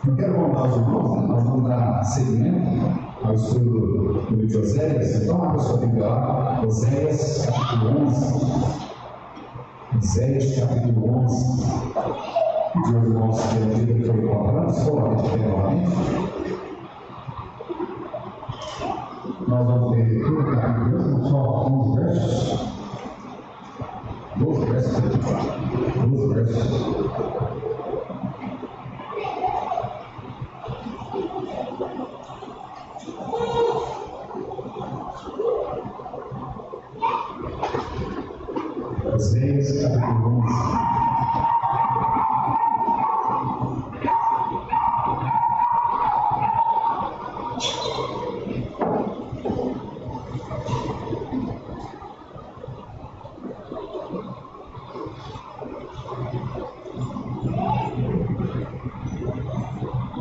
Eu quero contar aos irmãos, né? Nós vamos dar seguimento ao estudo do livro de Oséias. Então, a pessoa Bíblia lá, Oséias, capítulo 11. Oséias, capítulo 11. De hoje, irmãos, que a Bíblia foi encontrando, solamente novamente. Nós vamos ler aqui no capítulo 11, só 11 versos. 12 versos. 12 versos. Oséias, capítulo 11.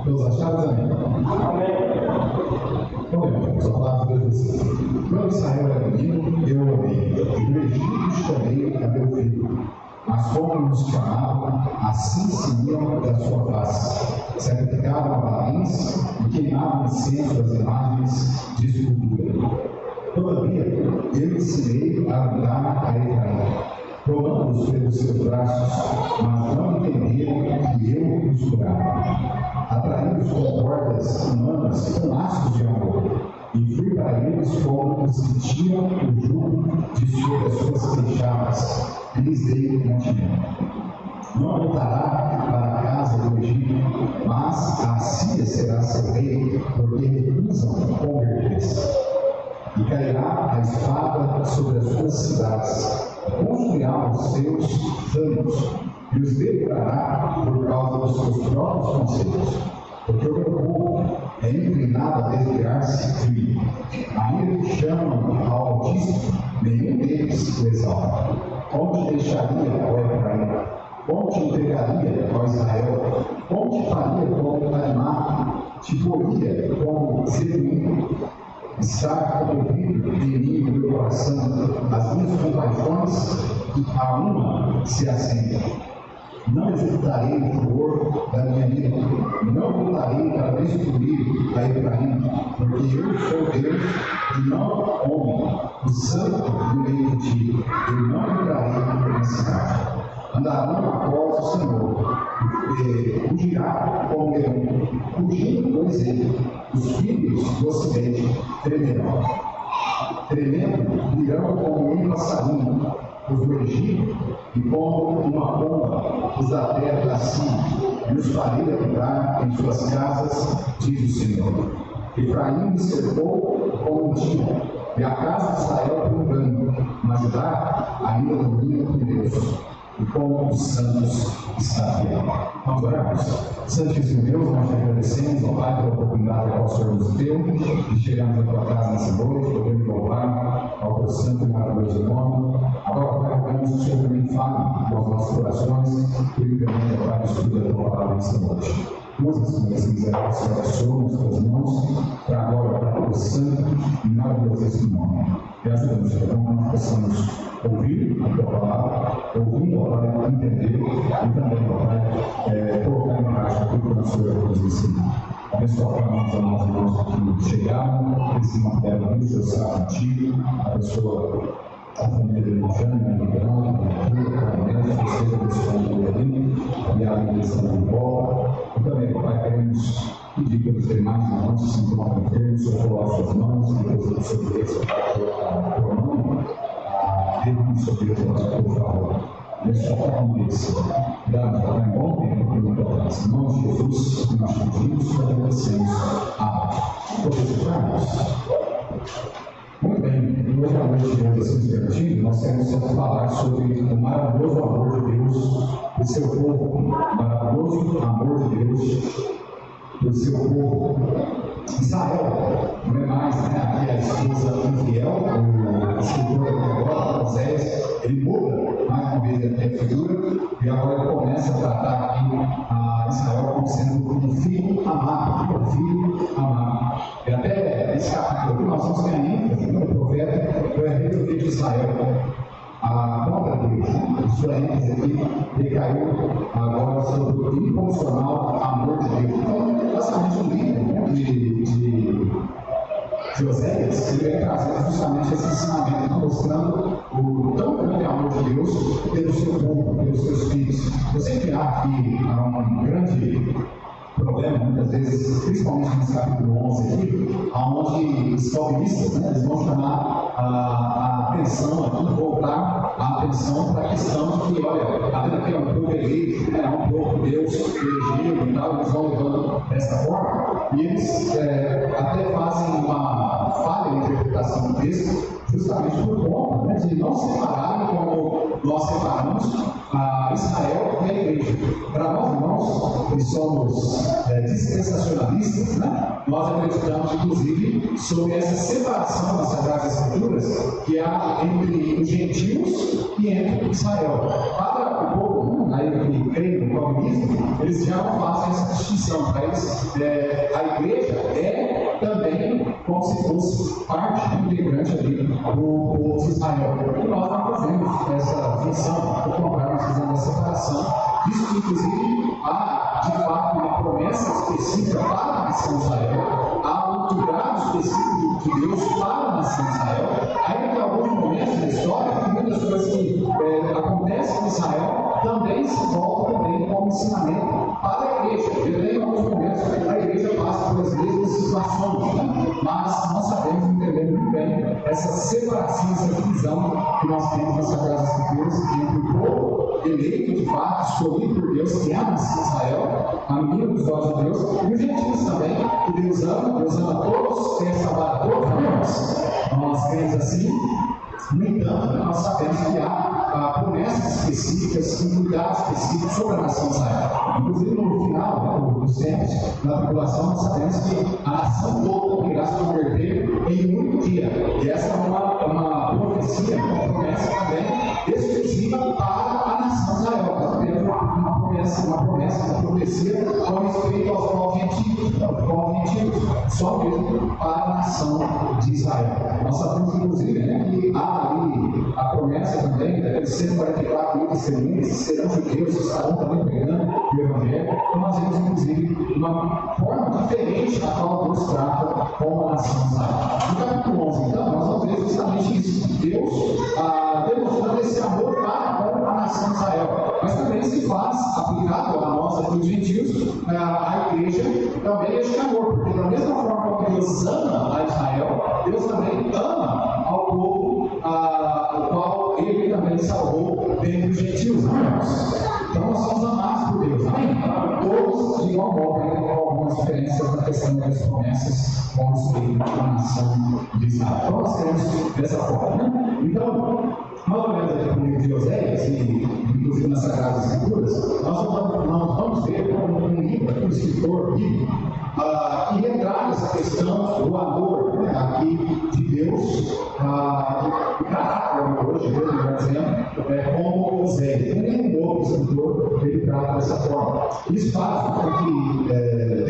Todos acharam, amém? Amém. Só palavra de Deus assim. Quando Israel era menino, eu ouvi, e do Egito chamei a meu filho. Mas como nos chamavam, assim se iam da sua face. Sacrificavam a Baalins e queimavam incenso às imagens de escultura. Todavia, eu ensinei a andar a Efraim, tomando-os pelos seus braços, mas não entenderam que eu os curava. Atraí-os com cordas humanas, com laços de amor, e fui para eles como os que tiram o jugo de sobre as suas queixadas, e lhes dei mantimento. Não voltará para a casa do Egito, mas a Síria será seu rei, porque recusam converter-se. E cairá a espada sobre as suas cidades, construirá os seus anos, e os devorará por causa dos seus próprios conselhos. Porque o meu povo é inclinado a desviar-se de mim. Ainda que chamam ao Altíssimo, nenhum deles o exalta. Onde deixaria, ó Efraim? Onde entregaria, ó Israel? Onde faria como Taimá? Te poria como Zebulun? Está comovido em mim o meu coração, as minhas compaixões, e a uma se assenta. Não executarei o furor da minha vida, não voltarei para destruir a Efraim, porque eu sou Deus e não homem, o santo do meio de ti, eu não entrarei na cidade. Andarão após o Senhor, fugirá como leão, fugindo do exemplo, os filhos do ocidente tremerão. Tremendo, virão como um passarinho, os do Egito, e como uma pomba, os da terra da Síria, e os farei habitar em suas casas, diz o Senhor. Efraim me cercou como um dia, e a casa de Israel por um ganho, mas Judá ainda domina com Deus. E como os santos está fiel. Vamos orar? Santíssimo Deus, nós te agradecemos, ó Pai, pela oportunidade que o Senhor nos deu de chegarmos à tua casa nessa noite, podemos louvar ao teu santo e maravilhoso nome. Agora, Pai, rogamos que o Senhor também fale aos nossos corações e livremente, ó Pai, estuda a tua palavra nessa noite. Usa, Senhor, essa miséria, Senhor, abençoa nas tuas mãos, para agora, para o teu santo e maravilhoso nome. E ajuda-nos, Senhor, para que nós possamos ouvir a tua palavra, ouvir, ó Pai, entender e também, ó Pai, colocar em prática tudo que o Senhor nos ensinar. Abençoa para nós, amados irmãos que chegaram, esse material aqui, o Senhor está contigo, a pessoa, a família de Luciano, a Miguel, a Arthur, a Inês, vocês abençoando ali, e a abençoando de volta. E também, Pai, queremos pedir pelos demais irmãos que se encontram enfermos, o Senhor coloca suas mãos, e depois o Senhor Deus, a tua mão, Deus, sobre Deus, por favor. Abençoa para um deles. Dá-nos, Pai, um bom tempo que não toca nas mãos de Jesus, que nós pedimos e agradecemos. Amém. Todos irmãos. Muito bem, hoje à noite, Deus assim permitindo, nós queremos falar sobre o maravilhoso amor de Deus do seu povo, o maravilhoso amor de Deus do seu povo. Israel, não é mais, né, aqui a esposa infiel, o escritor agora, Oséias, ele muda mais uma vez a figura e agora ele começa a tratar aqui a Israel como sendo um filho amado, um filho amado. E até esse capítulo aqui nós vamos ter a ênfase no profeta, que é o rei de Israel. A conta Deus, sua ênfase aqui recaiu agora sobre o incondicional amor de Deus. Então, de Oséias, ele vem trazendo justamente esse ensinamento, mostrando o tão grande amor de Deus pelo seu povo, pelos seus filhos. Eu sempre acho que há um grande problema, muitas vezes, principalmente nesse capítulo 11 aqui, onde os calvinistas, eles vão chamar a atenção aqui, voltar a atenção para a questão de que, olha, a vida aqui é um povo eleito, é um povo que Deus elegeu e tal, eles vão levando dessa forma, e eles até fazem uma falha na interpretação do texto, justamente por conta de não separarem como nós separamos a Israel e a igreja. Para nós, irmãos, que somos dispensacionalistas, nós acreditamos, inclusive, sobre essa separação das Sagradas Escrituras que há entre os gentios e entre Israel. Para o povo aí que crê no calvinismo, eles já não fazem essa distinção. Para eles, a igreja é também como se fosse parte integrante ali do povo de Israel. E nós não fazemos essa distinção, ao contrário, nós fazemos a separação. Isso que, inclusive, há de fato uma promessa específica para a nação de Israel, há um cuidado específico de Deus para a nação de Israel, ainda que em alguns momentos da história, tem muitas coisas que acontecem em Israel, também se volta também como ensinamento para a igreja. Em alguns momentos a igreja passa por as mesmas situações, mas nós sabemos e entendemos muito bem essa separação, essa divisão que nós temos nas Sagradas Escrituras entre o povo eleito de fato, escolhido por Deus, que é a nação de Israel, a menina dos olhos de Deus, e os gentios também, que Deus ama todos, quer salvar todos nós cremos assim. No entanto, nós sabemos que há promessas específicas, cuidados específicos sobre a nação de Israel. Inclusive, no final dos tempos, na tribulação, nós sabemos que a nação toda irá se converter em um dia. E essa é uma profecia, uma promessa também exclusiva para a nação de Israel. Nós temos uma profecia com respeito aos povos gentios, só mesmo para a nação de Israel. Nós sabemos, inclusive, que há ali a promessa também daqueles 144 mil testemunhas que serão judeus, que estarão também pregando o Evangelho. Então, nós vemos, inclusive, uma forma diferente na qual Deus trata com a nação de Israel. No capítulo 11, então, nós vamos ver justamente isso. Deus demonstrando esse amor para com a nação de Israel. Mas também se faz, aplicado a nós aqui, os gentios, a igreja, também este amor. Porque da mesma forma que Deus ama a Israel, Deus também ama ao povo o qual ele também salvou dentre os gentios, irmãos. Então nós somos amados por Deus, amém? Todos de igual modo, ainda com algumas diferenças na questão das promessas com respeito à nação de Israel. Então nós temos dessa forma, Então, nós olhamos aqui no livro de Oséias, e inclusive nas Sagradas Escrituras, nós vamos ver como um livro, um escritor bíblico, que retrata essa questão do amor aqui de Deus, o caráter do amor de Deus, por exemplo, como Oséias. Nem um outro escritor ele trata dessa forma. Isso faz com que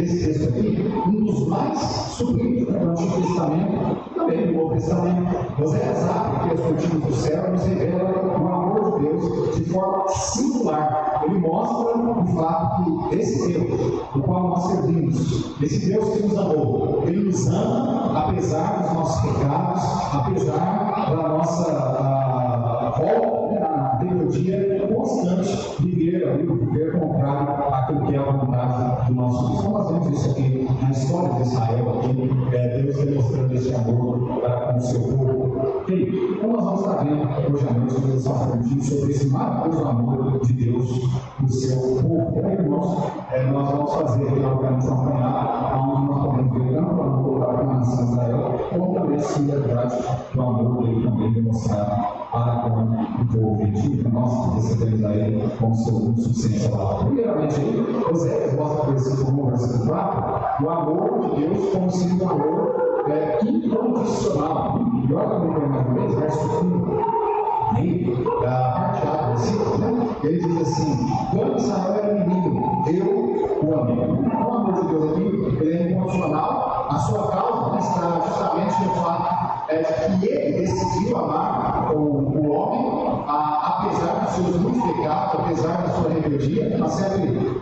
esse texto aqui, um dos mais sublimes do Antigo Testamento, também do Novo Testamento. Oséias abre que as cortinas do céu nos revela o amor de Deus de forma singular. Ele mostra o fato que esse Deus, o qual nós servimos, esse Deus que nos amou, ele nos ama apesar dos nossos pecados, apesar da nossa volta na rebeldia constante de viver contrário àquilo que é a vontade do nosso Deus. Então, nós vemos isso aqui na história de Israel, aqui, Deus demonstrando esse amor para com o seu povo. Então, nós vamos estar vendo hoje à noite sobre esse maravilhoso amor de Deus do seu povo. E aí, irmãos, nós vamos fazer aqui a organização amanhã, onde nós podemos ver tanto o amor para com a nação de Israel, como também a similaridade do amor dele também demonstrado para com o povo gentil. Nós recebemos a ele como seu suficiente salvador. Primeiramente, Oséias mostra por esse versículo 4, o amor de Deus como sendo um amor incondicional. E olha como ele mais uma vez, verso 1. Da parte A do versículo, ele diz assim: quando Israel era menino, eu o amei. Então, o amor de Deus aqui, ele é incondicional. A sua causa está justamente no fato de que ele decidiu amar o homem, apesar dos seus muitos pecados, apesar da sua rebeldia. Nós sempre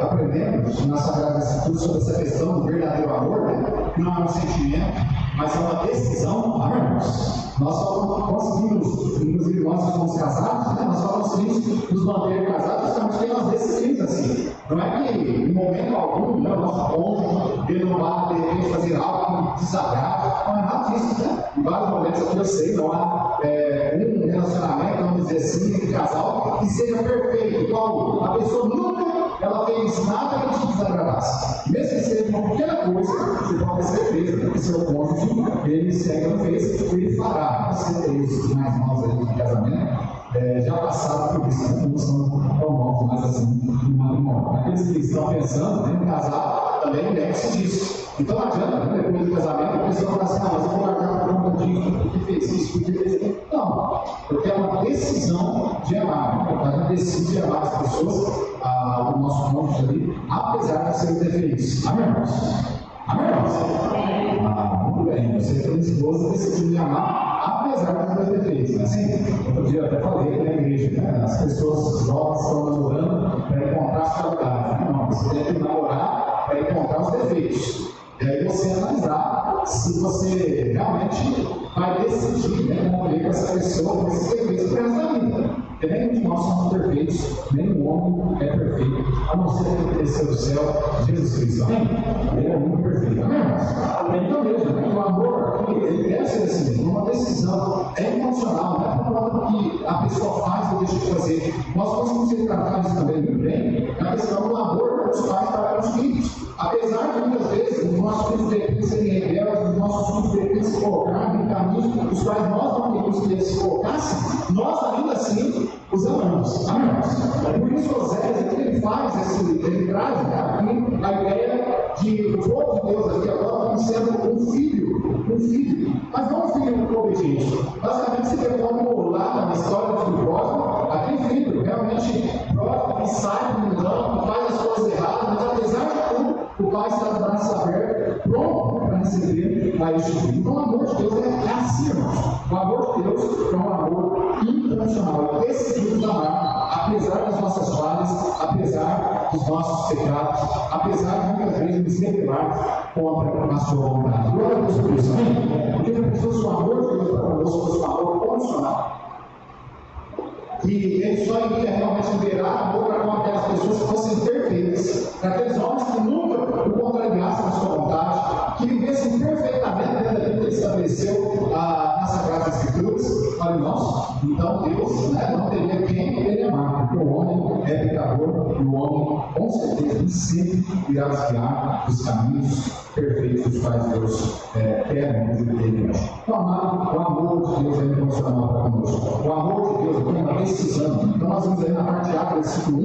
aprendemos na Sagrada Escritura sobre essa questão do verdadeiro amor, né? Que não é um sentimento, mas é uma decisão, amamos. Nós só conseguimos, inclusive nós que somos casados, né? Nós só conseguimos nos manter casados justamente porque nós decidimos assim. Não é que em momento algum, né, o nosso cônjuge, ele não vai de repente fazer algo que desagrada, não é nada disso, né? Em vários momentos aqui eu sei, não há um relacionamento, vamos dizer assim, entre casal que seja perfeito, igual a pessoa nunca ela fez nada que te desagradasse. Mesmo que seja uma pequena coisa, você pode ter certeza que seu cônjuge, ele segue não fez, ele fará. Você tem os mais novos aí de casamento, já passaram por isso, não são tão novos, mas assim, no matrimônio. Aqueles que estão pensando em casar, também lembre-se disso. Então não adianta, né, depois do casamento, a pessoa fala assim, mas eu vou largar por conta disso, porque fez isso, porque fez isso. Não, porque é uma decisão de amar. A gente decide amar as pessoas, o nosso cônjuge ali, apesar de serem defeitos. Amém, irmãos? Amém, irmãos? Muito bem, você tem esposa decidiu me amar, apesar de ter defeitos. Assim, outro dia eu até falei na igreja, né? As pessoas jovens estão namorando para encontrar as qualidades. Não, você tem que namorar para encontrar os defeitos. E aí você analisar se você realmente vai decidir, né, conviver com essa pessoa, com esses defeitos para essa vida. Porque nem de nós somos perfeitos, nem o homem é perfeito, a não ser que desceu do céu, Jesus Cristo. Amém? Ele é muito perfeito. Amém? Então mesmo, né, o amor, ele deve ser assim mesmo, uma decisão, é emocional, não é por conta do que a pessoa faz ou deixa de fazer. Nós conseguimos tratar isso também muito bem, na questão do amor dos pais para os filhos. Apesar de muitas vezes os nossos filhos de repente serem rebeldes, os nossos filhos de repente se colocarem em caminhos os quais nós não queríamos que eles se colocassem, nós ainda assim os amamos. Amamos. Por isso Oséias aqui ele faz ele traz aqui a ideia de o povo de Deus aqui agora como sendo um filho, mas não um filho obediente. Basicamente se vê como lá na história do filho pródigo, aquele filho realmente pródigo que sai do mundão, que faz as coisas erradas, mas apesar de tudo, o pai está de braços abertos, pronto para receber a este filho. Então o amor de Deus é assim, irmãos. O amor de Deus é um amor incondicional. Decidimos amar, apesar das nossas falhas, apesar dos nossos pecados, apesar de muitas vezes nos rebelarmos contra a sua vontade. Glória a Deus por isso, amém? Porque a pessoa, se o amor de Deus para conosco fosse um amor condicional, e ele só iria realmente liberar amor para aquelas pessoas que fossem perfeitas, para aqueles homens que nunca o contrariassem na sua vontade, que vivessem perfeitamente dentro daquilo que ele estabeleceu nas Sagradas Escrituras. Para nós, então Deus, né, não teria quem ele amar, porque o homem é pecador e o homem, com certeza, sempre irá desviar dos caminhos perfeitos dos quais Deus quer dele. O amor de Deus é incondicional para conosco. O amor de Deus é uma decisão. Então nós vamos aí na parte A do versículo 1,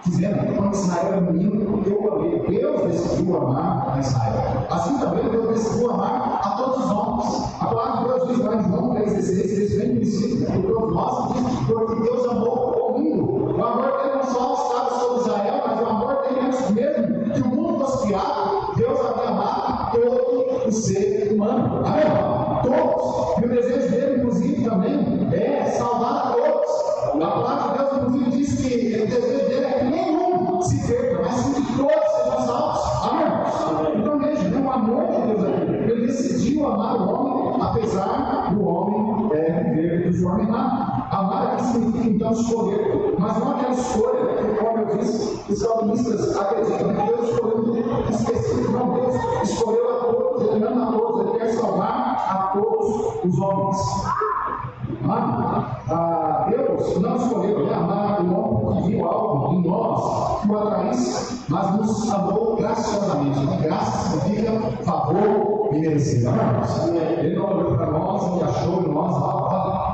dizendo, quando Israel era menino, eu amei. Deus decidiu amar a Israel. Assim também Deus decidiu amar a todos os homens. A palavra de Deus diz lá em João 3,16, eles vêm princípio, porque os nossos diz, porque Deus amou o mundo. O amor dele não só estava sobre Israel, mas o amor dele antes mesmo que o mundo fosse criado, Deus havia amado todo o ser humano. Amém? Todos. E o desejo dele, inclusive, também é salvar a todos. A palavra de Deus, inclusive, diz que o desejo dele é que nenhum se perca, mas sim que todos sejam salvos. Amém? Então veja, né, o amor de Deus aqui, ele decidiu amar o homem, apesar do homem viver de forma errada. Amar aqui significa então escolher, mas não aquela escolha, que, como eu disse, os calvinistas acreditam que Deus escolheu específico, não, Deus escolheu a todos, ele ama a todos, ele quer salvar a todos os homens. Deus não escolheu amar o homem que viu algo em nós que o atraísse, mas nos amou graciosamente. Graça significa favor e merecido. Ele não olhou para nós e achou em nós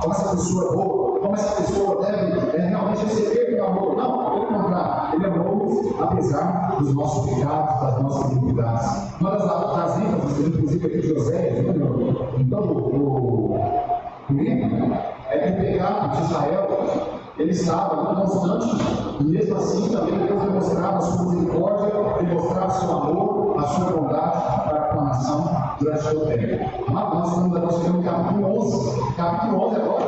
como essa pessoa é boa, como essa pessoa deve realmente receber o amor. Não, pelo contrário, ele amou apesar dos nossos pecados, das nossas iniquidades. Uma das ênfases, inclusive aqui de Oséias, então o livro é que o pecado de Israel ele estava constante, e mesmo assim também Deus demonstrava a sua misericórdia, demonstrava o seu amor, a sua bondade para com a nação durante todo o tempo. Mas nós estamos agora no capítulo 11. Capítulo 11 agora,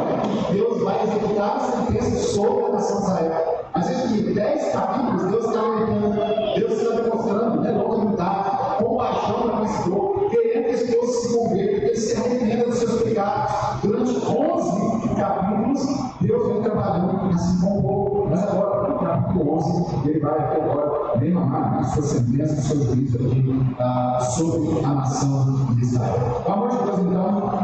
Deus vai executar a sentença sobre a nação de Israel. Às vezes, em 10 capítulos, Deus está alertando, Deus está demonstrando, né, longanimidade, compaixão para com esse povo, querendo que esse povo se converta, que ele se arrependa dos seus pecados. Durante 11 capítulos, Deus vem trabalhando assim com o povo, mas agora, no capítulo 11, ele vai até agora derramar as suas sentenças, os seus juízos aqui sobre a nação de Israel. O amor de Deus, então,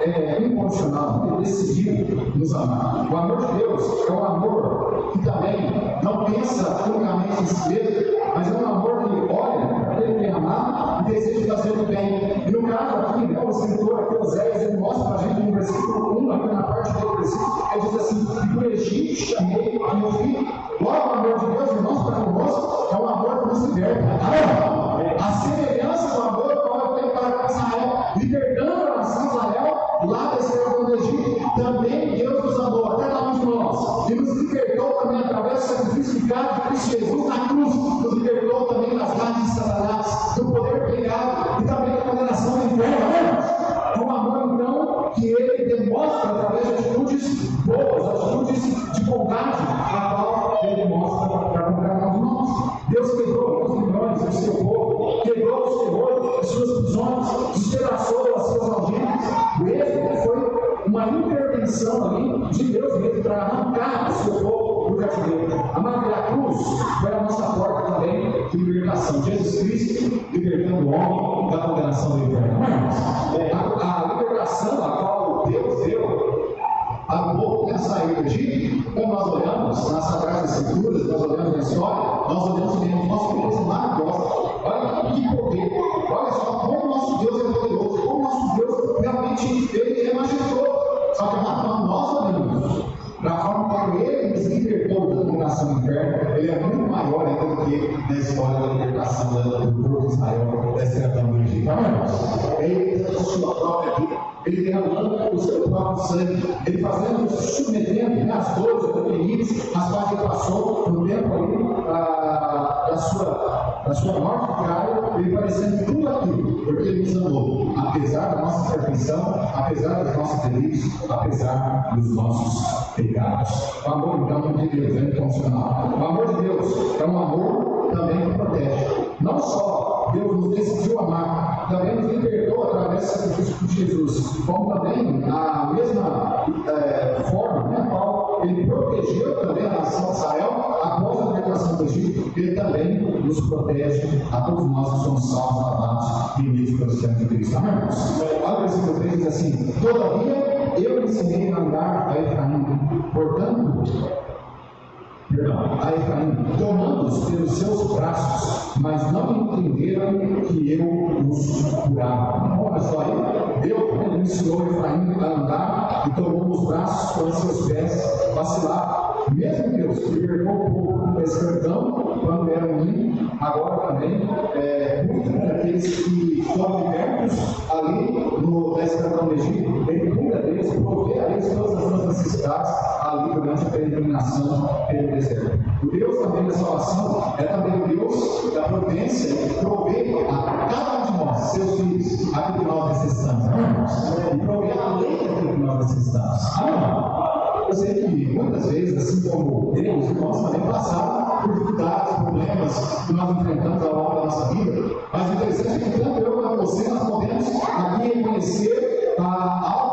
é incondicional, ele decidiu nos amar. O amor de Deus é um amor que também não pensa unicamente em si mesmo, mas é um amor que olha para aquele que tem amado e deseja fazer o bem. E no caso aqui, né, o escritor aqui, Oséias, ele mostra para a gente no versículo 1, aqui na parte do versículo, ele diz assim: e do Egito chamei a meu filho. Logo, o amor de Deus, irmãos, para conosco, é um amor que nos liberta. A semelhança do amor que eu tenho para Israel, libertando a nação de Israel lá da escravidão do Egito, também Deus nos amou, até lá de nós, e nos libertou também através do sacrifício de Cristo Jesus na cruz, nos libertou também das garras de Satanás, do poder pecado e também da condenação do inferno. É um amor, então, que ele demonstra através de atitudes boas, atitudes de bondade, a qual ele demonstra para cada um de nós. Deus quebrou os milhões do seu povo, quebrou os terrores, as suas prisões, despedaçou as suas algemas. O êxodo foi uma intervenção ali de Deus mesmo para arrancar o seu povo do cativeiro. A Maria Cruz foi a nossa porta também de libertação. Jesus Cristo libertando o homem da condenação do inferno. A libertação a qual Deus deu ao povo que saiu do Egito, quando nós olhamos nas Sagradas Escrituras, nós olhamos na história, nós olhamos e vemos nosso Deus é maravilhoso. Olha que poder, olha só como nosso Deus é poderoso, como nosso Deus realmente ele é majestoso. Só que nós olhamos da forma como ele nos libertou da condenação do inferno, ele é muito maior ainda do que na história da libertação do povo de Israel da escravidão do Egito. Ele dando a sua própria vida, ele derramando o seu próprio sangue, ele fazendo, submetendo, né, as dores, os limites, as quais ele passou no tempo ali da sua morte diária, ele parecendo tudo aquilo, porque ele nos amou, apesar da nossa perfeição, apesar dos nossos delitos, apesar dos nossos pecados. O amor, então, de Deus é incondicional. O amor de Deus é um amor também que protege. Não só Deus nos decidiu amar, também nos libertou através do sacrifício de Jesus, como também a mesma forma, né, qual ele protegeu também a nação de Israel após a libertação do Egito, ele também nos protege a todos nós que somos salvos, lavados e unidos pelo sangue de Cristo. Amém? Olha o versículo 3 diz assim: todavia eu ensinei a andar a Efraim, a Efraim, tomando-os pelos seus braços, mas não entenderam que eu os curava. Olha só aí, Deus ensinou a Efraim a andar e tomou nos braços com os seus pés vacilar. Mesmo Deus que libertou o povo da escravidão quando era um menino, agora também cuida daqueles que foram libertos ali da escravidão do Egito. Ele cuida deles, provê a eles todas as suas necessidades ali durante a peregrinação pelo deserto. O Deus também da salvação é também o Deus da providência que provê a cada um de nós, seus filhos, aquilo que nós necessitamos. E provê além daquilo que nós necessitamos. Eu sei que muitas vezes, assim como Deus, nós também passamos por dificuldades, problemas que nós enfrentamos ao longo da nossa vida, mas o interessante é que tanto eu quanto você, nós podemos aqui reconhecer a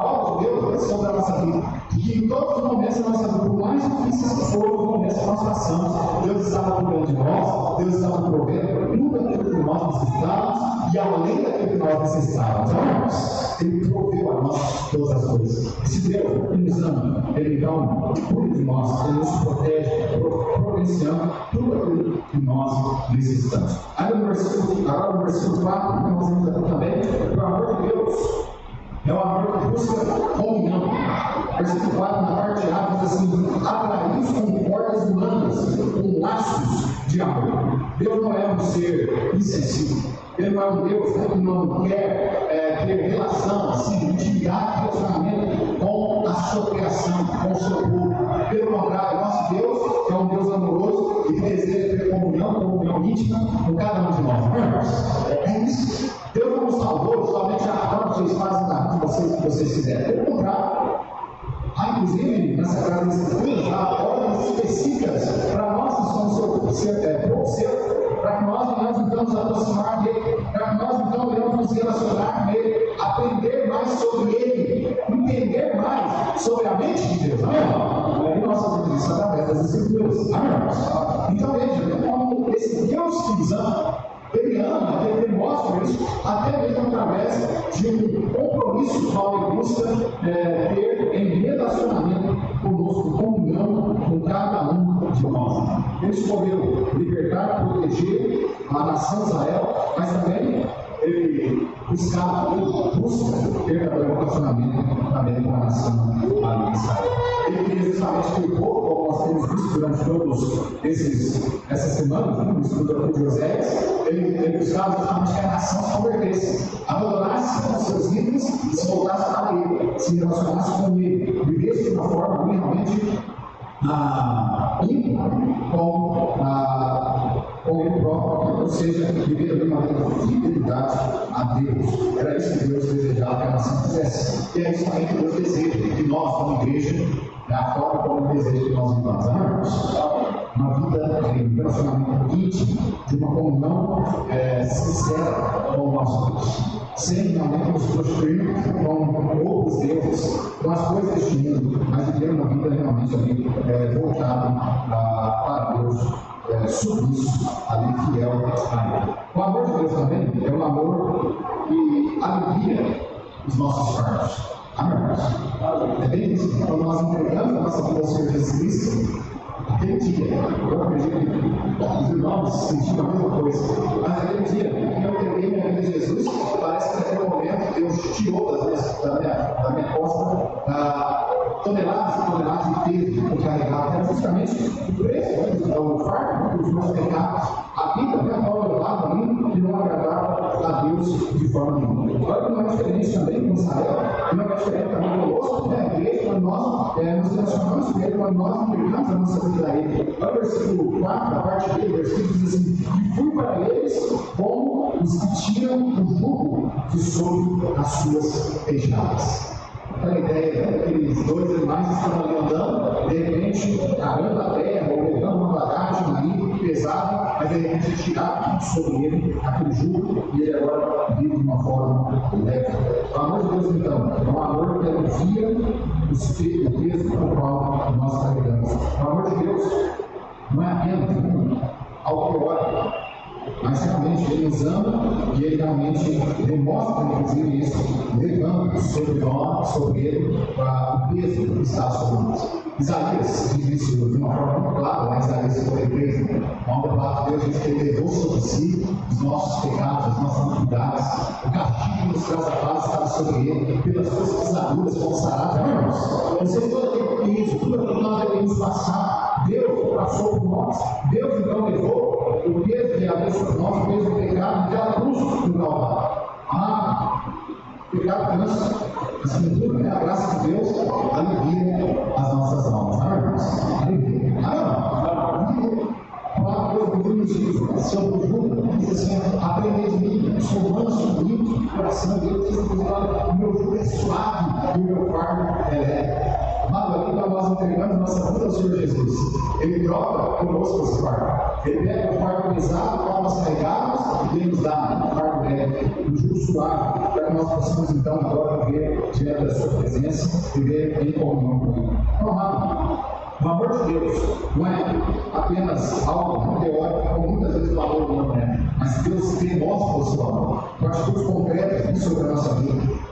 obra de Deus sobre a nossa vida. E que em todos os momentos da nossa vida, por mais difíceis que forem os momentos que nós passamos, Deus estava cuidando de nós, Deus estava provendo tudo aquilo que nós necessitávamos e além daquilo que nós necessitávamos. Ele proveu a nós todas as coisas. Esse Deus que nos ama, ele então cuida de nós, ele nos protege, providenciando tudo aquilo que nós necessitamos. Agora no versículo 4, nós vemos aqui também, o amor de Deus é o amor que busca comunhão. Versículo 4, na parte A, diz assim: atraídos com cordas humanas, com laços de amor. Deus não é um ser insensível. Ele não é um Deus que não quer ter relação, assim, intimidade, relacionamento com a sua criação, com o seu povo. Pelo contrário, nosso Deus é um Deus amoroso e que deseja ter comunhão íntima com cada um de nós. É isso. Deus não nos salvou somente a forma que vocês fazem da vida que vocês fizeram. Pelo contrário, há inclusive nas Sagradas Escrituras, há ordens nos aproximar dele, para que nós então iremos nos relacionar com ele, aprender mais sobre ele, entender mais sobre a mente de Deus. Amém? E nós fazemos isso através das Escrituras. Amém? Então veja, como esse Deus que nos ama, ele ama, ele demonstra isso, até mesmo através de um compromisso que ele busca ter em relacionamento conosco, comunhão com cada um de nós. Ele escolheu libertar, proteger a nação de Israel, mas também ele busca ter um relacionamento também com a nação ali de Israel. Ele queria justamente que o povo, como nós temos visto durante todas essas semanas, no estudo de Oséias, ele buscava justamente que a nação se convertesse, abandonasse os seus ídolos e se voltasse para ele, se relacionasse com ele, vivesse de uma forma realmente íntima com ele próprio, ou seja, viver de uma fidelidade a Deus. Era isso que Deus desejava que a nação fizesse. E é isso também que Deus deseja, que nós, como igreja, a forma como Ele deseja que nós vivamos. Uma vida de um relacionamento íntimo, de uma comunhão sincera com o nosso Deus. Sem realmente nos prostituir com outros deuses, com as coisas deste mundo, mas viver uma vida realmente ali, voltada para Deus, submisso, ali fiel a Ele. O amor de Deus também é um amor que alivia os nossos fardos. Amém? É bem isso. Quando nós entregamos a nossa vida ao Senhor Jesus Cristo, aquele dia, eu acredito que os irmãos sentiram a mesma coisa, mas aquele dia que eu entreguei minha vida a Jesus, parece que naquele momento Deus tirou da minha costa toneladas e toneladas de peso que eu carregava. Era justamente o preço, o fardo dos meus pecados. A vida estava levada a mim e não agradava a Deus de forma nenhuma. Olha que não é diferente também com Israel, e não é diferente também conosco, né? A igreja, quando nós nos relacionamos com Ele, quando nós entregamos a nossa vida a Ele. Olha o versículo 4, a parte dele, o versículo diz assim: e fui para eles como os que tiram o jugo de sobre as suas queixadas. Aquela ideia daqueles dois animais que estavam ali andando, de repente, arando a terra, ou levando uma bagagem ali pesada, mas de repente tiraram tudo sobre ele, aquele jugo, e ele agora vive de uma forma leve. O amor de Deus, então, é um amor que alivia o peso com o qual nós carregamos. O amor de Deus não é apenas ao pior, mas realmente Ele nos ama e Ele realmente demonstra, inclusive, isso, levando sobre nós, sobre Ele, o peso que está sobre nós. Isaías diz isso de uma forma muito clara, lá em Isaías 53, onde a palavra de Deus diz que Ele levou sobre si os nossos pecados, as nossas iniquidades, o castigo que nos traz a paz estava sobre Ele, pelas suas pisaduras fomos sarados. Irmãos, eu sei todo aquele peso, tudo aquilo que nós devemos passar, Deus passou por nós, Deus então levou o peso que havia sobre nós, o peso do pecado, naquela cruz do Calvário. O pecado cansa, acima de tudo, né? A graça de Deus alivia as nossas almas. Amém, irmãos? Alivia. Amém? Uma coisa muito nos sobre o jugo, diz assim: aprender de mim, sou manso, humilde de coração. Deus diz que o meu jugo é suave e o meu fardo é leve. Amado, aqui quando nós entregamos nossa vida ao Senhor Jesus, Ele troca conosco esse fardo. Ele pega o fardo pesado, qual nós carregamos, e Ele nos dá o fardo leve, o jugo suave, para que nós possamos então agora viver diante da Sua presença, viver em comunhão com Ele. Então, amado, o amor de Deus não é apenas algo teórico, como muitas vezes falou no mundo, né? Mas Deus demonstra o seu amor, com atitudes concretas sobre a nossa vida.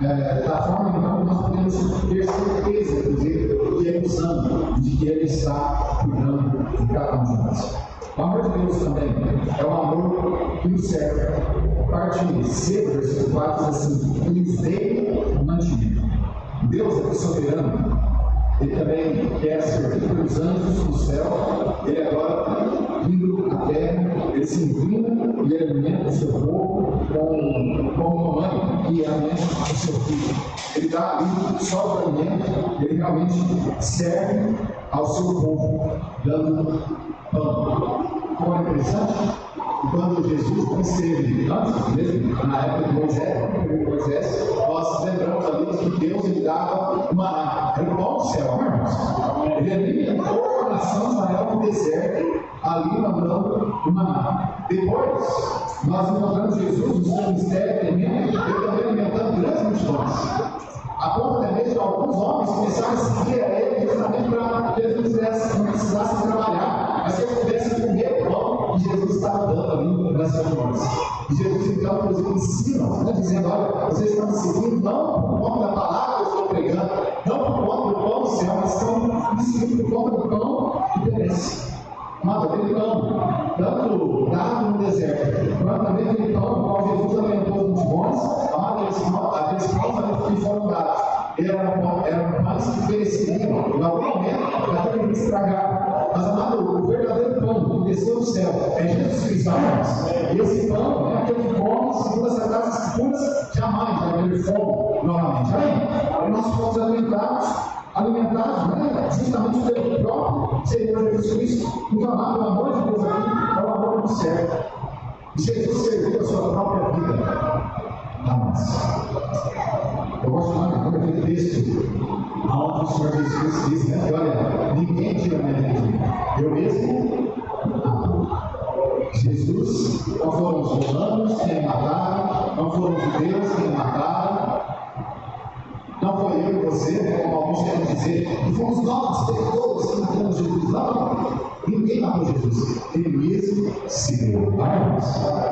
Da forma então que nós podemos ter certeza, inclusive, que Ele nos ama, de que Ele está cuidando de cada um de nós. O amor de Deus também é um amor que nos serve. Parte C do versículo 4 diz assim: Ele nos deu mantimento. Deus é soberano. Ele também quer servir pelos anjos do céu. Ele agora, vindo à terra, ele se inclina e ele alimenta o seu povo como uma mãe que alimenta o seu filho. Ele dá ali só o alimento, ele realmente serve ao seu povo, dando pão. Como é interessante, quando Jesus esteve antes mesmo, na época de Moisés, nós lembramos ali que Deus lhe dava uma pão do céu, irmãos. Ele alimentou a nação de Israel no deserto ali mandando o maná. Depois, nós encontramos Jesus no seu ministério tremendo, ele também alimentando grandes multidões. A ponto até mesmo de alguns homens começaram a seguir a ele justamente para que eles não precisassem trabalhar, mas que eles pudessem comer o pão que Jesus estava dando ali nas reuniões. E Jesus então, inclusive, ensina, né, dizendo: olha, vocês estão me seguindo não por conta da palavra que eu estou pregando, não por conta do pão do céu, mas estão me seguindo por conta do pão que perece. Amado, aquele pão, tanto dado no deserto, quanto também aquele pão no qual Jesus alimentou os multidões, aqueles pães ali que foram dados, eram pães que pereceriam em algum momento para ter que estragar. Mas, amado, o verdadeiro pão que desceu do céu é Jesus Cristo. E esse pão é aquele que come, segundo as Sagradas Escrituras, jamais vai ter fome novamente. Aí nós fomos alimentados, né, justamente pelo próprio Senhor Jesus Cristo. Então, amado, o amor de Deus aqui é o amor do céu. Jesus serviu a sua própria vida a nós. Eu gosto muito daquele texto onde o Senhor Jesus diz, né, que olha, ninguém tira a minha vida de mim, eu mesmo amo. Jesus, não foram os romanos que me mataram, não foram os judeus que me mataram, não foi eu e você, como alguns querem dizer, e fomos nós, pecadores, que matamos Jesus. Não, ninguém matou Jesus, ele mesmo se deu.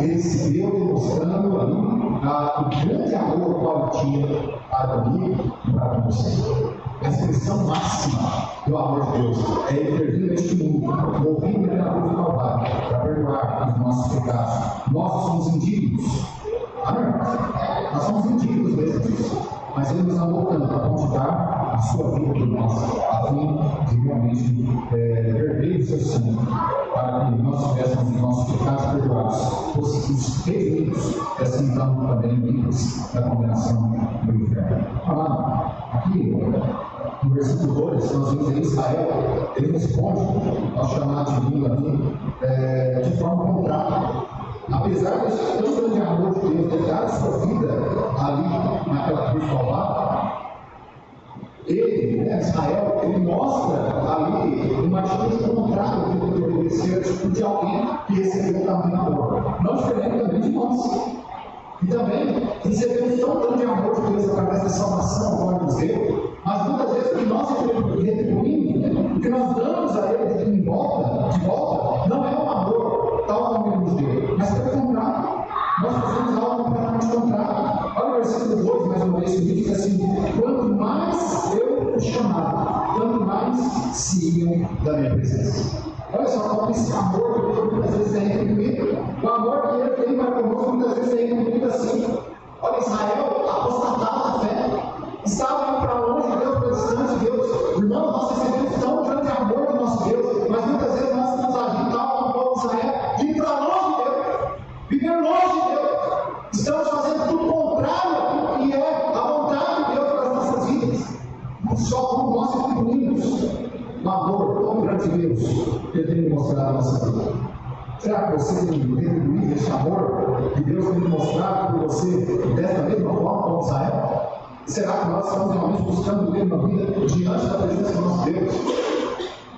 Ele se deu demonstrando ali o grande amor que ele tinha para mim e para você. A expressão máxima do amor de Deus é ele ter vindo neste mundo, morrendo na cruz do Calvário, para perdoar os nossos pecados. Nós somos indignos. Amém? Nós somos indignos mesmo disso. Mas ele nos amou tanto para conquistar a sua vida por nós, a fim de realmente perder o seu sangue, para que nós tivéssemos os nossos pecados perdoados, fôssemos redimidos, e assim então também livres da condenação do inferno. Falando aqui, no versículo 2, nós vimos em Israel, ele responde ao chamado divino ali de forma contrária. Apesar desse tão grande amor de Deus, de dar a sua vida ali naquela cruz Calvário, ele, Israel, ele mostra ali uma atitude contrária do que deveria ser a atitude de alguém que recebeu também amor. Não diferente também de nós. E também recebemos tão grande amor de Deus através da salvação, como nos deu, mas muitas vezes o que nós retribuímos, o que nós damos a ele de volta, não é um amor tal como ele nos deu, mas pelo contrário, nós fazemos algo completamente contrário. Olha o versículo 2, mais uma vez, que diz assim: quanto mais eu o chamar, tanto mais se iam da minha presença. Olha só, como esse amor que muitas vezes é retribuído, o amor que ele tem para conosco muitas vezes é retribuído assim. Olha, Israel apostatava da fé, estava indo para longe de Deus, para distante de Deus. Irmão, nós recebemos tão grande amor do nosso Deus, mas muitas vezes nós estamos agindo tal como o povo de Israel, indo para longe de Deus, vivendo longe de Deus. Estamos fazendo tudo contrário ao que é a vontade de Deus para as nossas vidas. Só como nós retribuímos o amor tão grande de Deus que ele tem mostrado a nossa vida. Será que você tem retribuído esse amor que Deus tem mostrado por você dessa mesma forma como Israel? Será que nós estamos realmente buscando viver uma vida diante da presença do nosso Deus?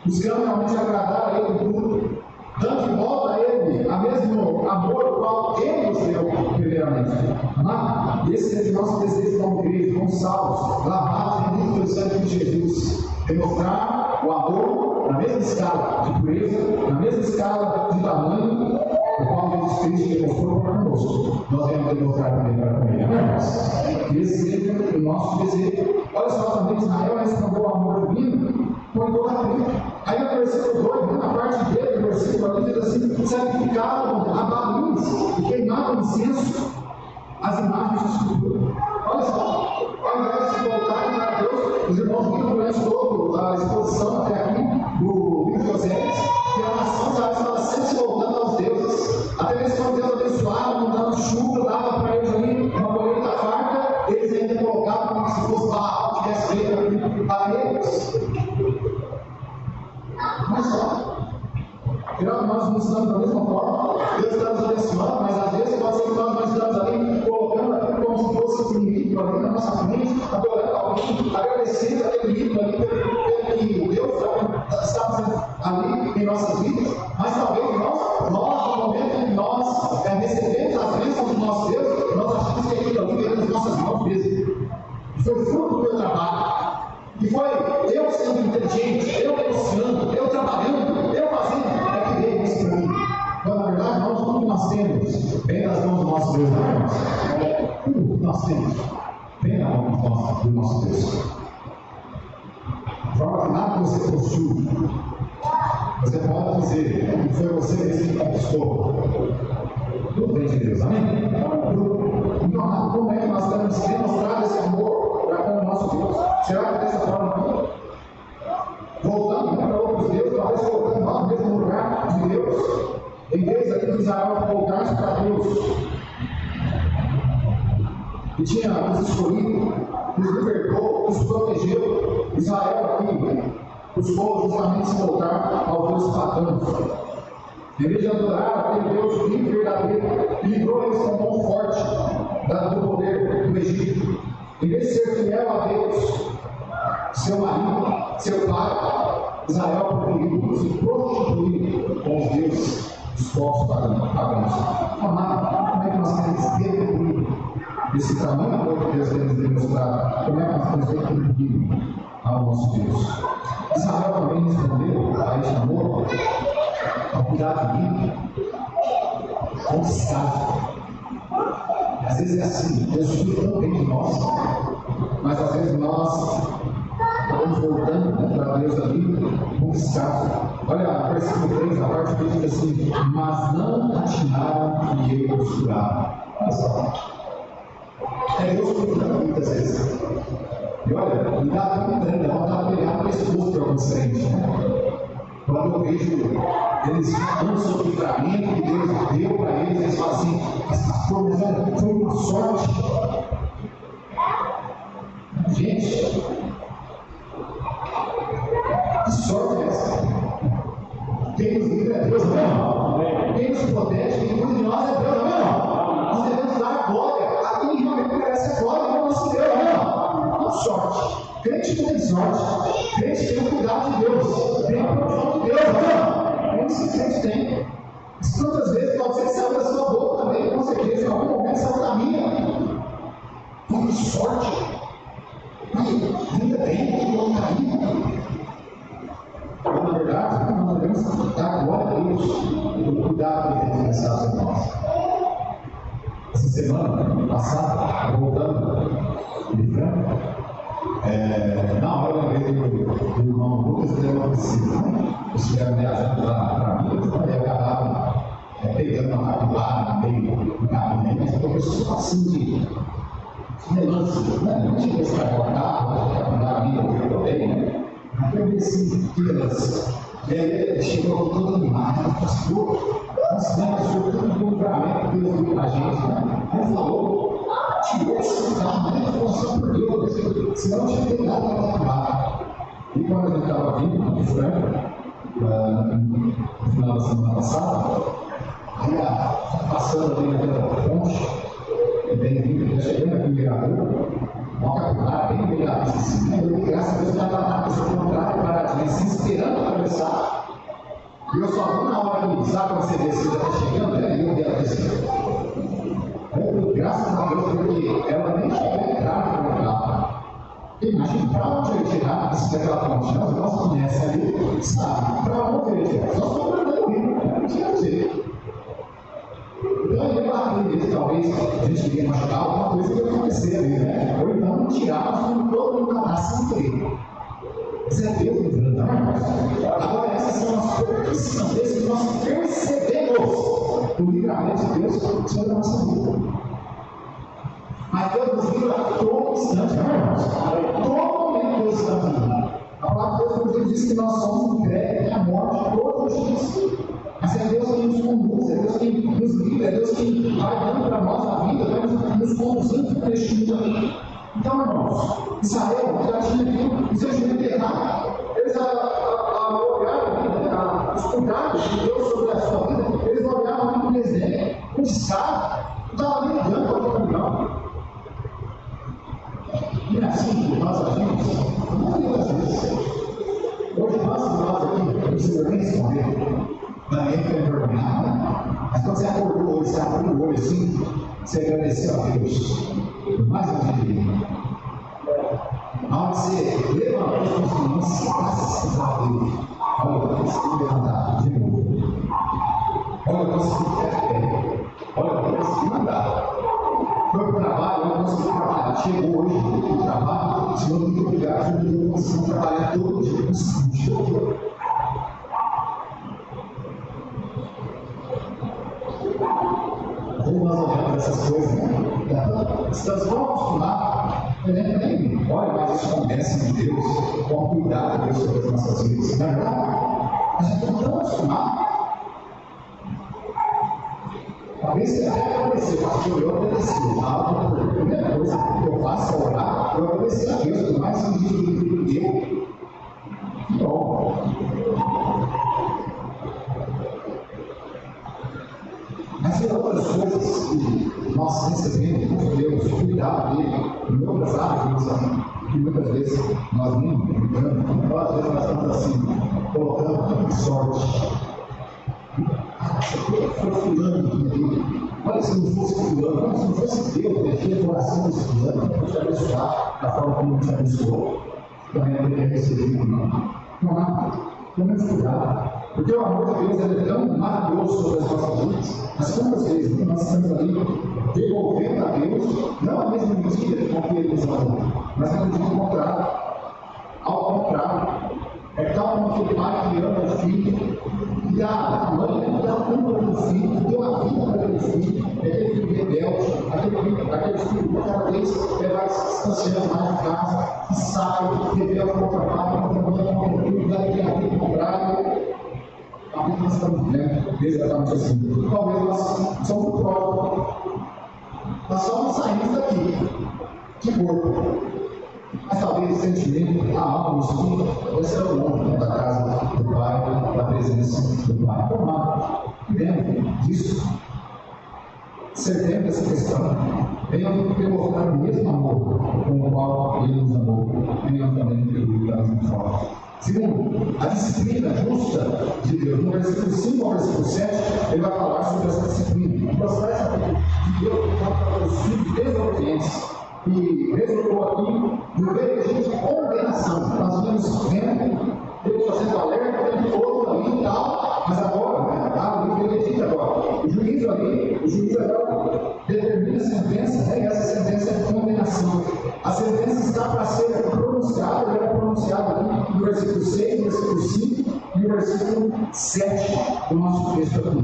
Buscando realmente agradar a Ele em tudo, dando de volta a Ele o mesmo amor do qual Ele nos deu primeiramente. Esse é o nosso desejo como igreja, como salvos, lavados e limpidos pelo sangue de Jesus. Demonstrar o amor na mesma escala de pureza, na mesma escala de tamanho, o qual Jesus Cristo demonstrou para conosco. Nós devemos demonstrar também para com Ele. Amém? Esse seja o nosso desejo. Olha só, também Israel respondeu ao amor divino com idolatria. Aí no versículo 2, na parte dele, no versículo ali, diz assim: sacrificavam a Baalis e queimavam incenso às imagens de escultura. Olha só, ao invés de se voltarem para Deus, os irmãos viram durante toda a exposição até aqui do livro de Oséias, que a nação estava sempre se voltando aos deuses. Até mesmo quando Deus abençoava, mandando chuva, dava para eles ali uma colheita farta, eles ainda colocavam como se fosse Baal que tivesse feito ali para eles. Mas só, afinal, nós não estamos da mesma forma, Deus está nos abençoando, mas às vezes pode ser que nós estamos ali colocando aquilo como se fosse um inimigo ali na nossa frente, adorando alguém, agradecendo aquele inimigo ali pelo que Deus está fazendo ali em nossas vidas, mas talvez temos vem das mãos do nosso Deus, não é, irmãos? Tudo que nós temos vem da mão do nosso Deus. De forma que nada que você possui, você pode dizer que foi você mesmo que conquistou. Tudo vem de Deus, amém? Então, como é que nós temos demonstrado esse amor para com o nosso Deus? Será que dessa forma? Voltando para outros deuses, talvez voltando lá no mesmo lugar de Deus, em vez aqui de Israel voltar-se para Deus, que tinha nos escolhido, nos libertou, nos protegeu. Israel aqui buscou justamente se voltar ao Deus pagão. Em vez de adorar aquele Deus vivo e verdadeiro, livrou eles com a mão forte do poder do Egito. Em vez de ser fiel a Deus, seu marido, seu pai, Israel preferiu se prostituir com os deuses dos povos pagãos. Amado, como é que nós temos retribuído esse tamanho amor que Deus tem nos demonstrado? Como é que nós temos retribuído ao nosso Deus? Israel também respondeu a este amor ao cuidar de mim com descaso. Às vezes é assim, Deus cuida tão bem de nós, mas às vezes nós estamos voltando para Deus ali com descaso. Olha, o versículo 3, a parte que diz assim: mas não atinaram que eu os curava. Olha só, é Deus cuidando muitas vezes. E olha, cuidado com o grande, ela está pegando o pescoço para alguns crentes, né? Quando eu vejo eles falando sobre o livramento que Deus deu para eles, eles falam assim: pastor, mas olha, foi uma sorte. Gente, que sorte é essa? Quem nos livra é Deus, não? Quem nos protege, quem cuida de nós é Deus, não? Nós devemos dar a glória a quem realmente merece a glória, não é o nosso Deus, não? Não sorte. Crente não tem sorte. Crente tem o cuidado de Deus, tem a provisão de Deus, não? É isso que crente tem. Isso quantas vezes pode ser que saiu da sua boca também, com certeza, em algum momento saiu da minha. Que sorte! Ainda bem que eu caí. Na verdade, nós devemos dar glória a Deus pelo cuidado que Ele tem começado em nós. Essa semana passada, voltando de Franca, na hora eu lembrei do irmão Lucas e da Priscila. Eles estiveram viajando para mim, e acabaram pegando uma capivara no meio do caminho, mas começou assim de relance, né? Não tinha esse cara cortado, capivara ali, eu também, né? Eu vi assim, que relance. E aí ele chegou todo animado, pastor, nós temos todo o livramento que Deus deu para a gente, né? Ele falou: tirou esse carro, né? Falou só por Deus, senão não tinha nada para levar. E quando ele estava vindo de Franca, no final da semana passada, aí passando ali naquela ponte, bem vindo, chegando aqui em Mirador, uma capivara bem virada assim, e graças a Deus já estava na pessoa contrária, paradinha assim, esperando atravessar. E eu só vou na hora que, sabe quando você vê se já está chegando, né? E eu vi ela descer. Graças a Deus, porque ela nem chegou a entrar no carro. Imagina, para onde eu ia tirar daquela ponte? Nós não conhecem ali, sabe? Para onde eu ia tirar? Só se for para o rio, não tinha jeito. Então, eu ia bater nele, talvez a gente queria machucar alguma coisa que ia acontecer ali, né? Ou então não tirar, mas como todo mundo está sem querer. Isso é Deus livrando, não é? Agora, essas são as pouquíssimas vezes que nós percebemos o livramento de Deus sobre a nossa vida. Mas Deus nos livra a todo instante, não é, irmãos? Todo momento Deus está vindo. A palavra de Deus diz que nós somos entregues à morte todos os dias. Mas é Deus que nos conduz, é Deus que nos livra, é Deus que vai dando para nós a vida, vai nos conduzindo para este mundo. Então, irmãos, Israel já tinha vindo, os seus juízes errados, eles olharam os cuidados de Deus sobre a sua vida, eles olhavam ali com desdém, com descaso, não estavam nem ligando para o comunhão. E é assim que nós agimos, muitas vezes. Hoje nós aqui, não precisa nem responder. Também foi envergonhado, mas quando você acordou hoje, você abriu o olho assim, você agradeceu a Deus por mais um dia. Na hora que você levantou os seus mãos, graças a Deus. Olha, eu consegui levantar de novo. Olha, eu consegui ficar de pé. chegou hoje no trabalho, se eu não me obrigar, eu não consigo trabalhar todo dia com saúde. Como nós olhamos essas coisas, né? Estamos tão acostumados, nem olha mais isso como bênção de Deus, como cuidar de Deus sobre as nossas vidas. Não é verdade? A gente está tão acostumado. Talvez você até agradecer, pastor, eu agradeci. A primeira coisa que eu faço é orar, eu agradeci a Deus, por mais que um dia que me deu. Que bom. Mas tem outras coisas que nós recebemos de Deus, cuidado dele, em outras áreas, que muitas vezes nós nem brincamos, às vezes nós estamos assim, colocando sorte. Se foi fulano que me deu, olha, se não fosse fulano, olha, se não fosse Deus, deixei a oração desse fulano, para te abençoar da forma como te abençoou, também não deveria receber não. Não há, pelo menos cuidado. Porque o amor de Deus é tão maravilhoso sobre as nossas vidas, mas quantas vezes nós estamos ali devolvendo a Deus, não a mesma medida com que Ele nos amou, mas a medida contrária. Ao contrário, é tal como aquele pai que ama o filho, que dá a mãe, que dá tudo para o filho, que deu a vida para aquele filho, é aquele filho rebelde, aquele filho que cada vez vai se distanciando mais de casa, que sai, rebelde contra a pai, contra a mãe, contra o filho, daí a vida contrária. A vida nós estamos vivendo exatamente assim. Talvez nós somos o próprio. Nós só saímos daqui, de corpo. Mas talvez o sentimento, a alma, o espírito, vai ser o nome da casa do Pai, da presença do Pai. Tomar, dentro disso, certeza dessa questão, venham demonstrar o mesmo amor com o qual Ele nos amou, venham também retribuir da mesma forma. Segundo, a disciplina justa de Deus. No versículo 5 ao versículo 7, ele vai falar sobre essa disciplina. O processo de Deus contra os filhos desobedientes. E resultou aqui no regime de condenação. Nós vimos vendo, Deus fazendo alerta o tempo todo ali e tal, mas agora, né? O veredito agora. O juiz agora determina a sentença, e essa sentença é de condenação. A sentença está para ser pronunciada, ela é pronunciada aqui no versículo 6, no versículo 5 e no versículo 7 do nosso texto aqui.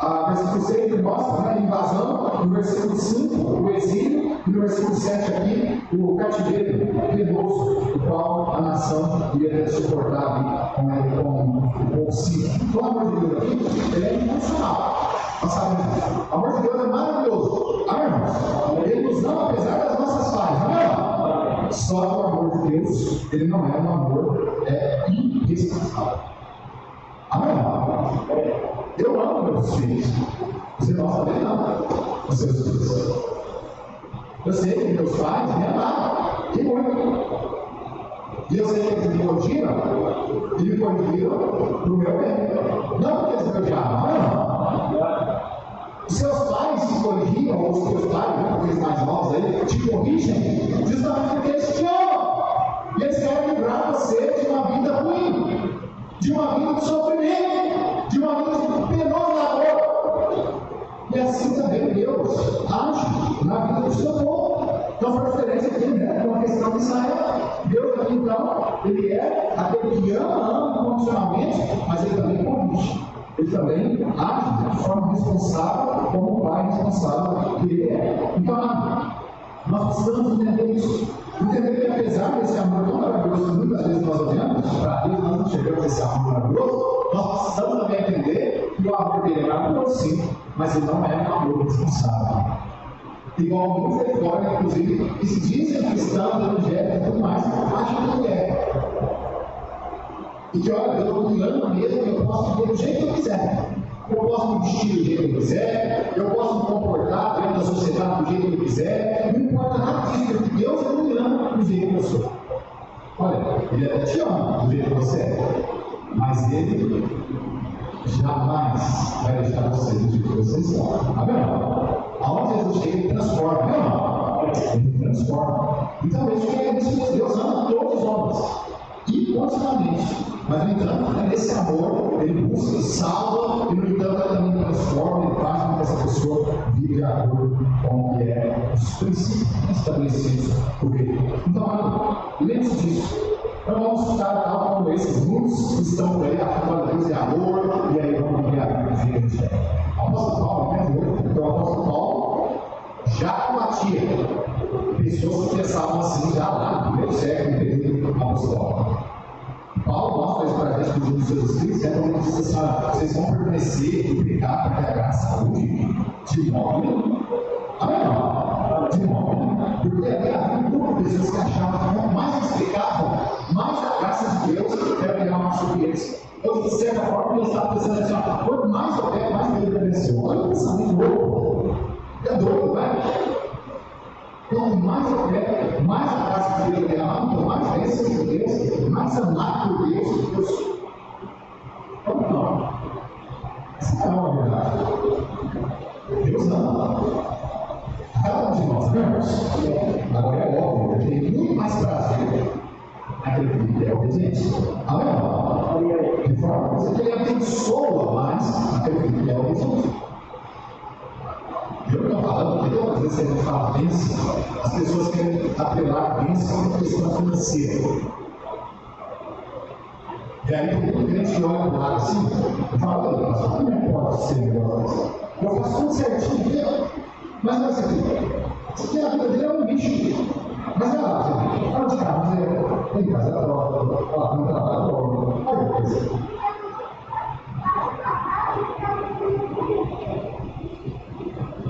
No versículo 6 ele mostra a invasão, no versículo 5 o exílio, e no versículo 7 aqui o cativeiro penoso, o qual a nação iria ter que suportar com o povo sírio. Então, o amor de Deus aqui ele é incondicional. Nós sabemos disso. O amor de Deus é maravilhoso. Amém, irmãos? Ele nos ama apesar das nossas falhas. Amém? Só que o amor de Deus, ele não é um amor irresponsável. Amém? Eu amo meus filhos. Você não também não. Os seus filhos. Eu sei que meus pais me amaram. Que muito. E eu sei que eles me corrigiram para o meu bem. Não porque eles me odiaram. Os seus pais se corrigiam, ou os teus pais, aqueles mais novos aí, te corrigem, justamente porque eles te amam. E eles querem livrar você de uma vida ruim, de uma vida de sofrimento, de uma vida de penoso labor. E assim também Deus age na vida do seu povo. Então, por diferença aqui, né, é uma questão de Israel. Deus aqui, então, ele é aquele que ama incondicionalmente, mas ele também corrige. Ele também age de forma responsável, como o pai responsável que ele é. Então, nós precisamos entender isso. Entender que, apesar desse amor tão maravilhoso que muitas vezes nós olhamos, para Deus nós não chegamos a esse amor maravilhoso, nós precisamos também entender que o amor dele é maravilhoso, sim, mas ele não é um amor responsável. Igual muitos aí fora, inclusive, que se dizem cristãos, evangélicos e tudo mais, acham que é. E que, olha, eu estou cuidando mesmo, eu posso viver do jeito que eu quiser. Eu posso me vestir do jeito que eu quiser, eu posso me comportar dentro da sociedade do jeito que eu quiser, não importa nada disso, porque Deus não me ama do jeito que eu sou. Olha, Ele até te ama do jeito que você é, mas Ele jamais vai deixar você do jeito que você está. Amém? Aonde Jesus chega, Ele transforma. Amém? Ele transforma. Então, veja que é isso que Deus ama todos os homens. Incondicionalmente, mas no entanto, nesse amor, ele busca, salva, e no entanto, ele também transforma, ele faz com que essa pessoa vive de acordo com o que é os princípios estabelecidos por ele. Então, lembre-se disso. Não vamos ficar tal como esses muitos que estão por aí, a Deus é amor, e aí vamos viver a vida de gente. O apóstolo Paulo, então o apóstolo Paulo já combatia pessoas que pensavam assim já lá no primeiro século, no período apostólico. Paulo mostra isso para a gente nos seus escritos, quando ele diz assim: vocês vão permanecer e brigar para que a graça saúde de modo. Amém? Não? De modo. Porque havia um grupo de pessoas que achavam que quanto mais explicavam, mais a graça de Deus era legal sobre eles. Eu, de certa forma, eu estava pensando assim: quanto mais eu pego, mais Deus me abençoa. Olha o pensamento louco. É doido, vai? Quanto mais eu pego, mais a graça de Deus é legal, quanto mais bênçãos de Deus, mais amado por Deus. Como não? Essa não é uma verdade. Deus ama. Cada um de nós, irmãos, agora é óbvio, ele tem muito mais prazer naquele que é obediente. Amém? De forma que ele abençoa mais aquele que é obediente. Eu não estou falando, porque todas as vezes que a gente fala bênção, as pessoas querem apelar a bênção a uma questão financeira. E aí, tem crente que olha para o lado assim e fala: pastor, como é que pode ser negócio? Eu faço tudo certinho, entendeu? Mas não é assim, isso aqui a vida dele é um bicho. Mas olha lá, gente, olha de carro, tem casa própria, olha lá, tem trabalho próprio, olha que coisa.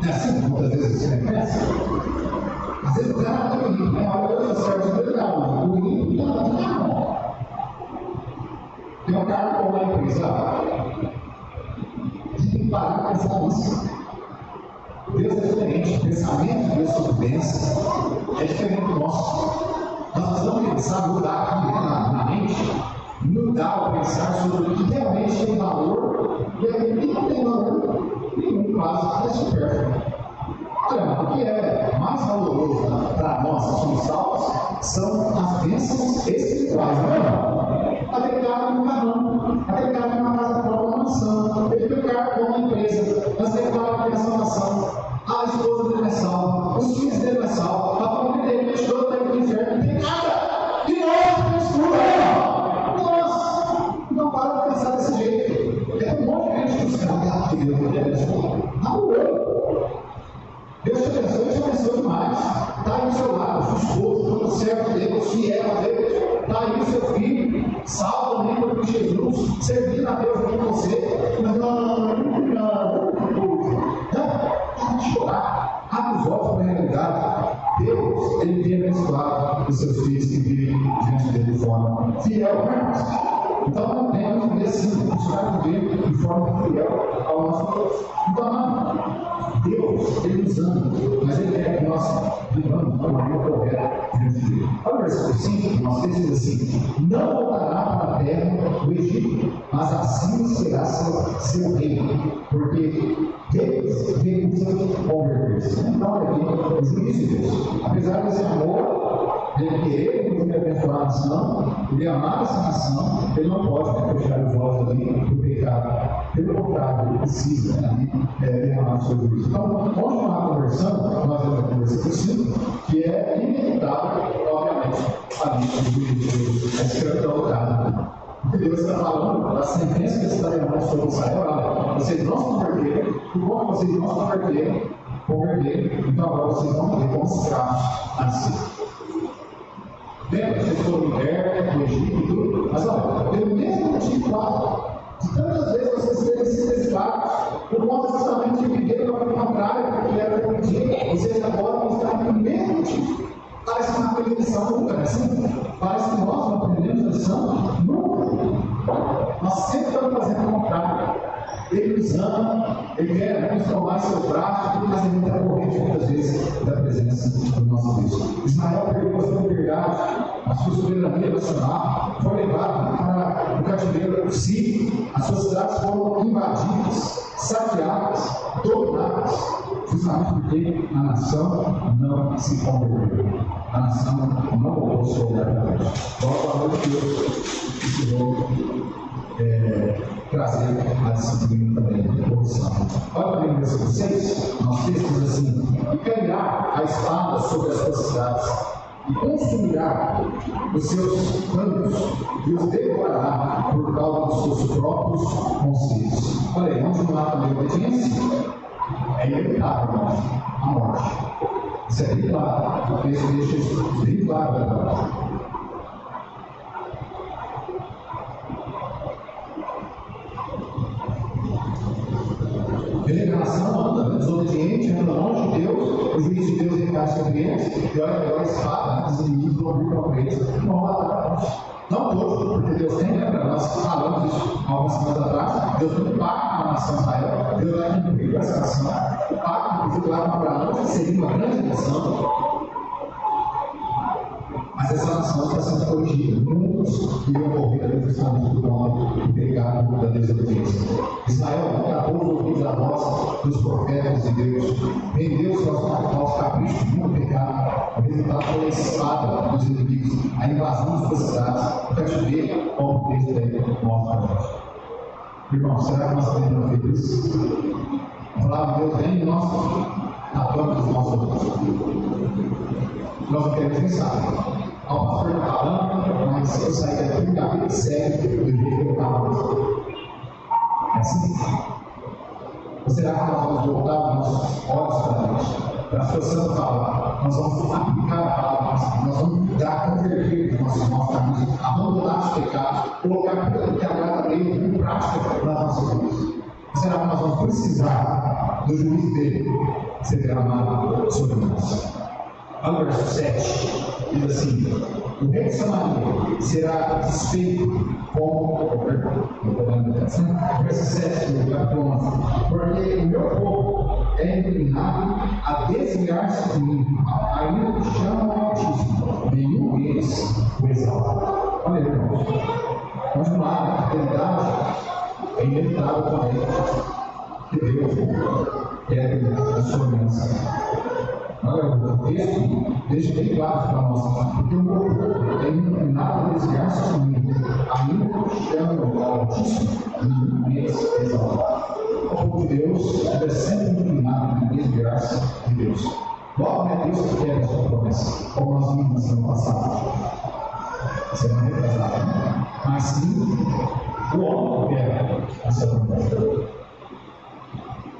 É assim que muitas vezes você pensa. Às vezes o cara está bonito, né? Olha, eu sou certo de verdade, o bonito não está bom. Tem um cara com uma empresa, tem que parar para pensar nisso. Deus é diferente, o pensamento de Deus sobre bênção é diferente do nosso. Nós precisamos pensar, mudar aqui na mente, mudar o pensar sobre o que realmente tem valor e o que não tem valor. Nenhum quase é supérfluo. Olha, o que é mais valoroso para nós que somos salvos são as bênçãos espirituais, não é? Aquele cara com um carrão, aquele cara com uma casa própria, uma mansão, aquele cara com uma empresa, mas aquele cara que tem a salvação, a esposa dele é salva, os filhos dele é salva, a família dele é toda para o inferno, não tem nada. E nós temos tudo, né? Nós não para de pensar desse jeito. É um monte de gente que os caras que Deus me abençoe. Deus te abençoe demais. Está aí do seu lado, sua esposa, todo servo de Deus, fiel a Deus. Está aí o seu filho, salvo também por Jesus, servindo a Deus aqui com você. Mas não para de chorar. Abre os olhos para a realidade. Deus, Ele tem abençoado os seus filhos que vivem diante dele de forma fiel, irmãos. Então não temos que viver assim, buscar viver de forma fiel ao nosso Deus. Então, Deus, Ele nos ama, mas Ele quer que nós vivamos de maneira correta diante dele. Olha o versículo 5, nós diz assim: não voltará para a terra do Egito, mas assim será seu reino, porque eles recusam converter-se. Então, olha aqui, o juízo de Deus. Apesar desse amor, ele querer, inclusive, abençoar a nação, ele amar essa nação, ele não pode fechar os olhos ali do pecado. Pelo contrário, ele precisa derramar o seu juízo. Então, vamos continuar conversando, nós vamos conversar por cima, que é inevitável, obviamente, a lista do juízo de Deus, a escravidão. Porque Deus está falando da sentença que está derramando sobre Israel: olha, vocês não se converteram, por conta vocês não se converteram, então agora vocês vão ter como escravos assim. Lembra que vocês foram libertos do Egito e tudo? Mas olha, pelo mesmo motivo lá, de tantas vezes vocês terem sido escravos, por conta justamente de viver para o contrário, porque era permitido, vocês agora vão estar pelo mesmo motivo. Parece que não aprende lição nunca, né? Parece que nós não aprendemos lição nunca. Nós sempre estamos fazendo o contrário. Ele nos ama, Ele quer nos tomar seu braço, mas Ele está correndo muitas vezes da presença do nosso Deus. Israel perdeu a sua liberdade, a sua soberania nacional, foi levado para o cativeiro sírio, as suas cidades foram invadidas, saqueadas, dominadas, justamente porque a nação não se converteu. A nação não voltou sobre a verdade. Logo, a noite de Deus ensinou trazer a disciplina também de corrupção. Olha para o versículo 6, nosso texto cairá a espada sobre as suas cidades, e consumirá os seus campos, e os devorará por causa dos seus próprios conceitos. Olha aí, vamos continuar com a obediência? É inevitável, a morte. Isso é bem claro, o texto deixa isso bem claro agora. Regeneração anda desobediente, anda longe de Deus, o juiz de Deus recai sobre eles, e olha agora a espada, os inimigos vão vir para eles e vão matar a gente. Não todos, porque Deus tem, lembra? Nós falamos isso algumas semanas atrás. Deus tem um pacto com a nação Israel, Deus vai cumprir essa nação. O pacto que foi lá com Abraão, que seria uma grande nação. Mas essa nação está sendo corrigida. Muitos iriam morrer ali justamente por causa do pecado da desobediência. Israel não acabou os ouvidos da voz dos profetas de Deus, rendeu-se aos caprichos do pecado. O resultado foi a espada dos inimigos, a invasão das suas cidades, o cativeiro, como o texto aí mostra para nós. Irmão, será que nós temos feito isso? A palavra de Deus vem e nós tapamos os nossos ouvidos. Nós não queremos pensar. O pastor está falando, mas eu saí daqui a vida sério do jeito que eu estava. É assim. Ou será que nós vamos voltar os nossos olhos para Deus? Para a situação falar, nós vamos aplicar a palavra, nós vamos dar converter os nossos caminhos, abandonar os pecados, colocar aquilo que agrada a Deus em prática nas nossas vidas. Será que nós vamos precisar do juiz dele ser derramado sobre nós? Olha o verso 7, diz assim: o rei de Samaria será desfeito como. Verso 7 do capítulo 11: porque o meu povo é inclinado a desviar-se de mim, ainda que chamam ao Altíssimo, nenhum deles o exalta. Olha aí, irmãos, continuar a fidelidade é inevitável também, que Deus quer a sua bênção. Olha, o texto deixa bem claro para nós, porque o povo é inclinado a desviar-se de mim, ainda que chamam ao Altíssimo, nenhum deles exalta. O povo de Deus é sempre inclinado a desviar-se de Deus. Logo é Deus que quer a sua promessa, como nós vimos na semana passada. Semana retrasada. Mas sim, o homem quer essa promessa.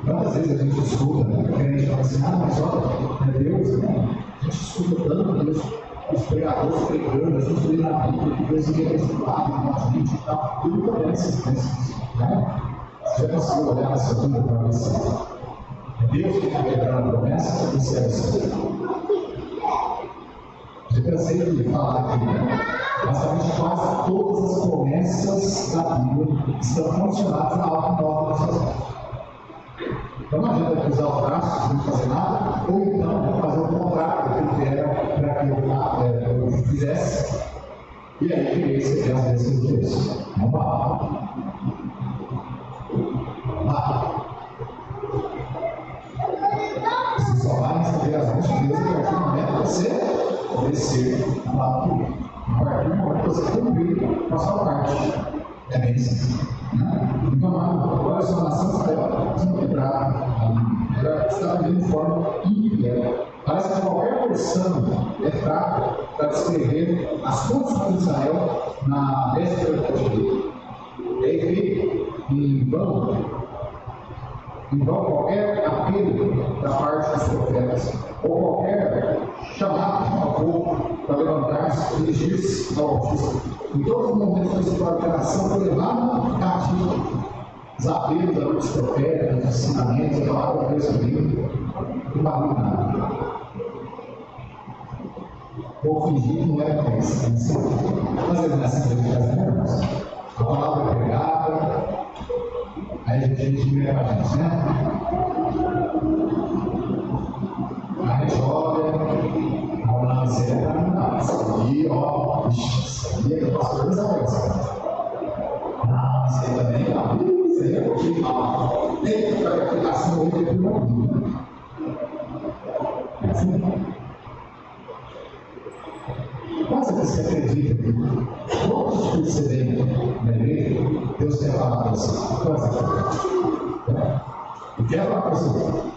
Quantas vezes a gente escuta, né? A gente fala assim: mas olha, é Deus, né? A gente escuta tanto Deus, os pregadores pregando, a gente lê na Bíblia, que Deus iria resultar com a gente e tal. Tudo acontece, né? Você já conseguiu olhar na sua vida para ver se é Deus que está quebrando a promessa ou se é você? Eu cansei de falar aqui, né? Basicamente, quase todas as promessas da Bíblia estão condicionadas a algo que nós fazemos. Então não adianta usar os braços, não fazer nada, ou então fazer o contrário daquilo que era para que eu fizesse, e aí querer receber as bênçãos de Deus. Não vá. Você só vai receber as bênçãos de Deus a partir do momento que você obedecer a palavra de Deus. A partir do momento que você cumprir a sua parte. É bênção. Então, agora a sua nação está desequilibrada, está vivendo de forma ímpia. Parece que qualquer versão é fraca para descrever as condições de Israel na véspera do cativeiro. E aí vê em vão qualquer apelo da parte dos profetas, ou qualquer chamado ao povo para levantar-se e dirigir-se ao Altíssimo. Em todos os momentos da história da nação foi levado cativo. Os apelos dos profetas, os ensinamentos, a palavra de Deus subindo, não valeu nada. Vou fingir que não era crença. Às vezes não é assim que a gente faz, né, irmãos? A palavra é pregada, aí a gente vira para a gente, né? A gente olha, a miséria está terminada. Isso aí, ó, isso aí é que eu posso coisa. Não, isso aí também não. Isso aí é porque mal. Tem que fazer a aplicação hoje de mundo. É assim? Quase você acredita que todos que você vê na igreja, Deus quer falar para você. Quase acredita. Eu quero falar para você.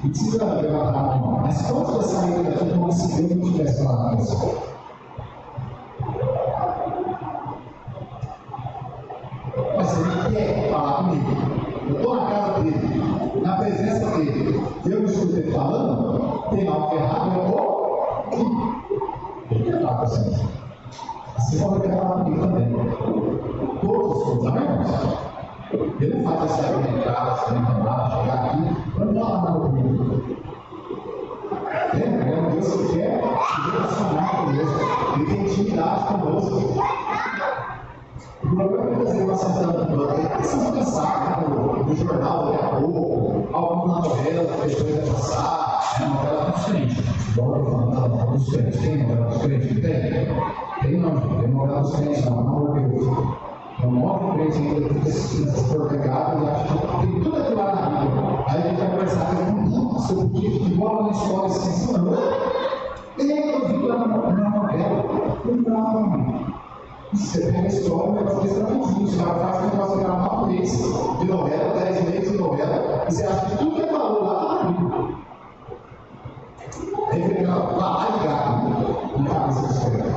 Não precisa levantar a mão. Mas quando você sair daqui, como se Deus não tivesse falado com você? Mas ele quer falar comigo. Eu estou na casa dele, na presença dele. Eu me escutei falando, tem algo errado, eu vou. Ele quer falar com você. Assim como ele quer falar comigo também. Todos os outros, amém? Ele não faz essa argumentada, se reclamar, chegar aqui, para não falar nada comigo. É um Deus que quer se relacionar conosco. Ele tem intimidade conosco. O problema é que muitas vezes nós sentamos no banco, precisamos pensar no jornal daqui a pouco, alguma novela que depois vai passar, é uma novela dos crentes. Igual eu falando dos crentes, tem novela dos crentes? Não tem? Tem não, tem novela dos crentes, não, não é Deus. Então, mostra o crente ainda que assistindo essas porcadas e acha que tem tudo aquilo lá na Bíblia. Aí a gente vai conversar com sobre o que futebol na escola assim, não. Eu vi lá na novela. Não. Você pega a história, mas você está fugindo. Você vai fazer um negócio que era 9 meses de novela, 10 meses de novela, e você acha que tudo que é valor lá está na Bíblia. Aí fica lá de gato na cabeça do escreve.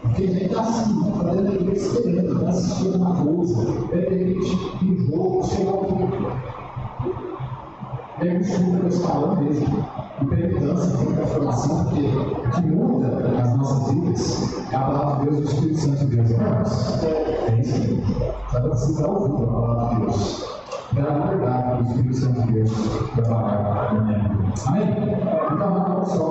Porque a gente está assim, fazendo a igreja esperando, está assistindo uma coisa, de repente, um jogo, sei lá o que. É um estudo que eu estou falando mesmo. Impedância, tem transformação, porque o que muda as nossas vidas é a palavra de Deus e o Espírito Santo de Deus. É isso mesmo. Sabe, precisa ouvir a palavra de Deus. Era a verdade do Espírito Santo de Deus trabalhar na minha vida. Amém? Então, olha só.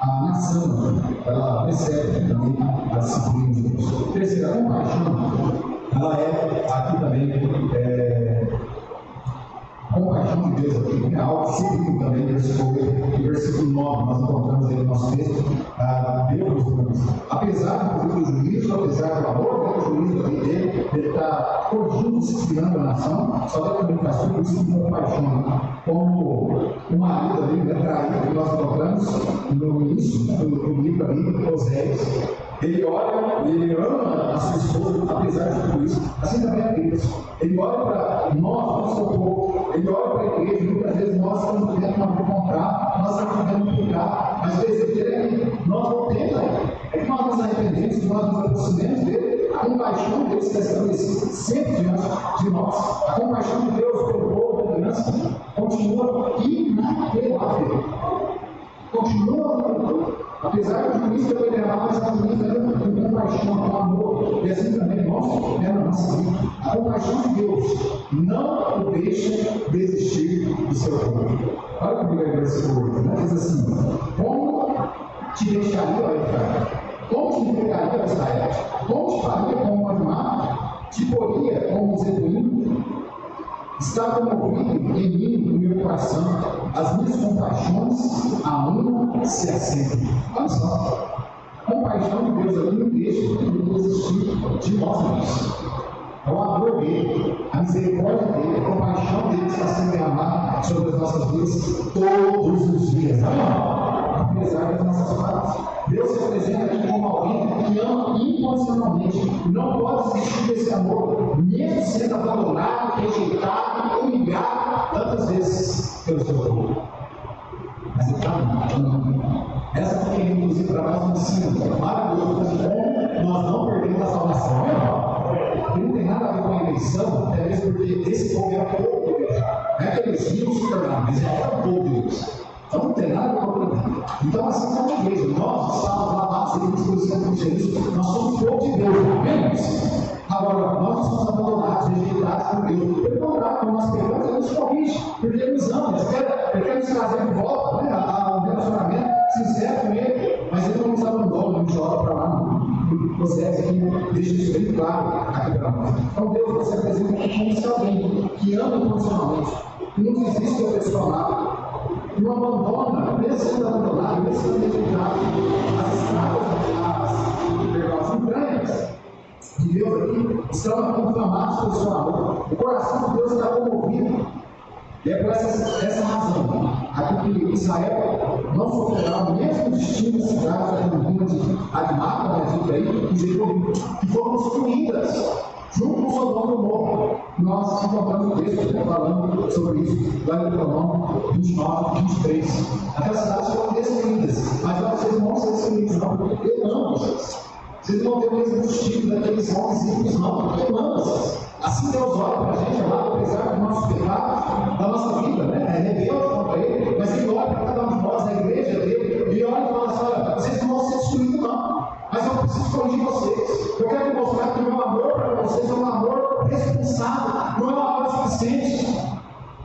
A nação, ela recebe também a disciplina de Deus. Terceira, a compaixão, ela é aqui também. Compaixão de Deus aqui é algo sublime também, versículo 9, nós encontramos aí no nosso texto, Deus, apesar do juízo, apesar do amor, do juízo aqui dele, ele está corrigindo, disciplinando a nação, só que também faz tudo isso com compaixão, como o marido ali, traído, que nós encontramos no início do livro ali, Oséias. Ele olha e ele ama a sua esposa, apesar de tudo isso. Assim também é Deus. Ele olha para nós, nosso povo, ele olha para a igreja, muitas vezes nós estamos tentando comprar, nós estamos tentando pegar, mas o desejo dele é que nós voltemos a ele. É que nós nos arrependemos, que nós nos aproximemos dele, a compaixão de Deus está estabelecida sempre diante de nós. A compaixão de Deus pelo povo da criança continua inapelável. Continua, apesar de o juiz ter derramado, mas continua com compaixão, com amor, e assim também nós na nossa vida. A compaixão de Deus não o deixa desistir do seu povo. Olha o que o versículo 8, né? Diz assim: como te deixaria, olha, cara, como te entregaria a Israel? Como te faria como uma animal? Te poria como um zebuim? Está comovido em mim o meu coração, as minhas compaixões a uma se assentam. Olha só, a compaixão de Deus ali não deixa de existir de nós mesmos. É o amor dele, a misericórdia dele, a compaixão dele está sendo derramada sobre as nossas vidas todos os dias. Apesar das nossas falhas, Deus se apresenta aqui como alguém que ama incondicionalmente. Não pode existir desse amor, mesmo sendo abandonado, rejeitado, humilhado tantas vezes pelo seu povo. Mas ele está amando. Essa foi, inclusive, para nós um ensino maravilhoso, nós não perdemos a salvação. E não tem nada a ver com a eleição, até mesmo porque esse povo era povo de Deus. Não é que eles iam se tornar, mas era o povo de Deus. Então não tem nada a ver com a política. Então, assim como a igreja, nós estamos lavados em disposição de Jesus, nós somos povo de Deus, amém? Agora, nós não somos abandonados, rejeitados por Deus. Pelo contrário, quando nós pegamos, Ele nos corrige, porque Ele nos ama, Ele quer nos trazer de volta, né, a um relacionamento sincero com Ele, mas Ele não nos abandona, não nos joga para lá, não. Você aqui deixa isso bem claro aqui para nós. Então, Deus você apresenta como se alguém que ama incondicionalmente, que não desiste do seu amado, não abandona, mesmo sendo abandonado, mesmo sendo rejeitado, as entranhas de Deus aqui estão confirmadas pelo seu amor. O coração de Deus está comovido. E é por essa razão aqui que Israel não sofrerá o mesmo destino das cidades da Rima de Admata, que foram construídas Junto com Sodoma e Gomorra, nós encontramos um texto falando sobre isso, lá em Deuteronômio 29, 23. Aquelas cidades foram destruídas, mas vocês não vão ser destruídos, não, porque eu amo vocês. Vocês não vão ter o mesmo destino daqueles homens ímpios, não, porque eu amo vocês. Assim Deus olha para a gente, amado, apesar dos nossos pecados, da nossa vida, né? É rebelde contra Ele, mas Ele olha para cada um de nós, na igreja dele, Ele olha e fala assim: olha, vocês não vão ser destruídos, não, mas eu preciso corrigir vocês. Eu quero mostrar que o meu amor para vocês é um amor responsável, não é um amor suficiente.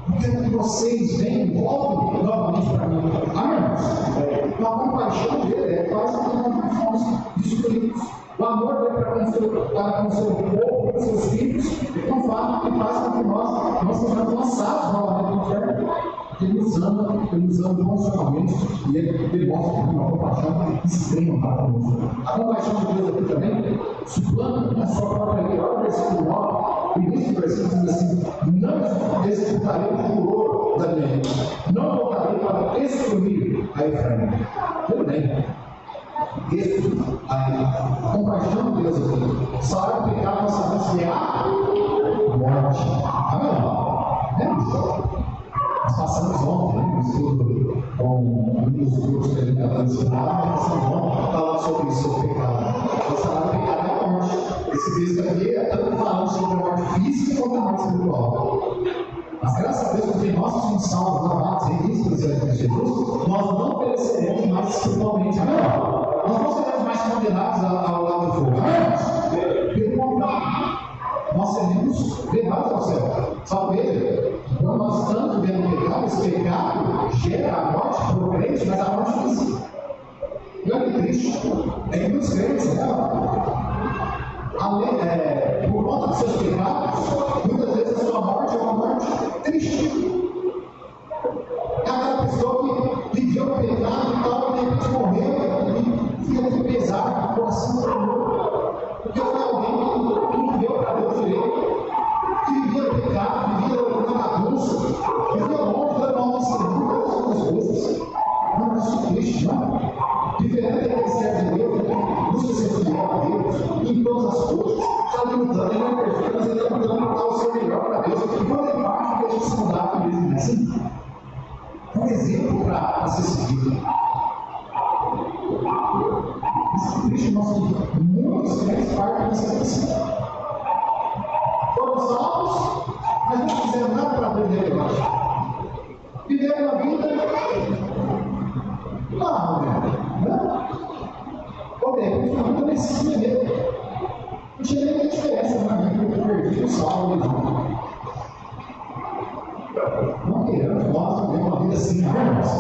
Eu quero que vocês venham e voltem novamente para mim. Amém, irmãos? Então, a compaixão dele é quase que nós fomos destruídos. O amor dele para com o seu povo, com seus filhos, é um fato que faz com que nós sejamos lançados novamente no inferno. Ele nos ama emocionalmente e ele demonstra uma compaixão extrema para conosco. A compaixão de Deus aqui também suplanta a sua própria lei. Olha o versículo 9, o início do versículo diz assim: não executarei o furor da minha ira, não voltarei para destruir a Efraim. Tudo bem. A compaixão de Deus aqui, salário do pecado nós sabemos que é a morte. Amém? Lembra? Nós passamos ontem, no estudo com um dos grupos que a gente estava ensinando, nós passamos ontem falando sobre isso, sobre o pecado. O salário do pecado é a morte. Esse texto aqui é tanto falando sobre a morte física quanto a morte espiritual. Mas graças a Deus, porque nós somos salvos, lavados, redimidos em Cristo Jesus, nós não pereceremos mais espiritualmente. Amém? Nós não seremos mais condenados ao lado do fogo. Amém? Pelo contrário, nós seremos levados ao céu. Só veja, quando nós estamos vivendo pecado, esse pecado gera a morte para o crente, mas a morte física. E olha que triste. É que muitos crentes, por conta dos seus pecados, muitas vezes a sua morte é uma morte triste. É aquela pessoa que viveu o pecado e tal, e de repente morreu e fica com pesar, o coração tremendo. Porque foi alguém que viveu para Deus direito, que vivia no pecado, vivia na bagunça, vivia longe da mão do Senhor, todas as coisas. Não, isso é triste, não. Diferente daquele servo de Deus, que busca ser fiel a Deus em todas as coisas, está lutando, ele não é perfeito, mas ele está lutando para dar o seu melhor para Deus. E quando ele parte, deixa de se mudar para Deus, não é assim? É um exemplo para ser seguido. Isso é triste, nós muitos crentes partem dessa questão. Foram salvos, mas não fizeram nada para Deus relevante. Viveram a vida. Não. Ok, eu não merecia mesmo. Não tinha nenhuma diferença na vida que eu perdi o salvo ali. Não queremos nós viver uma vida assim, irmãos.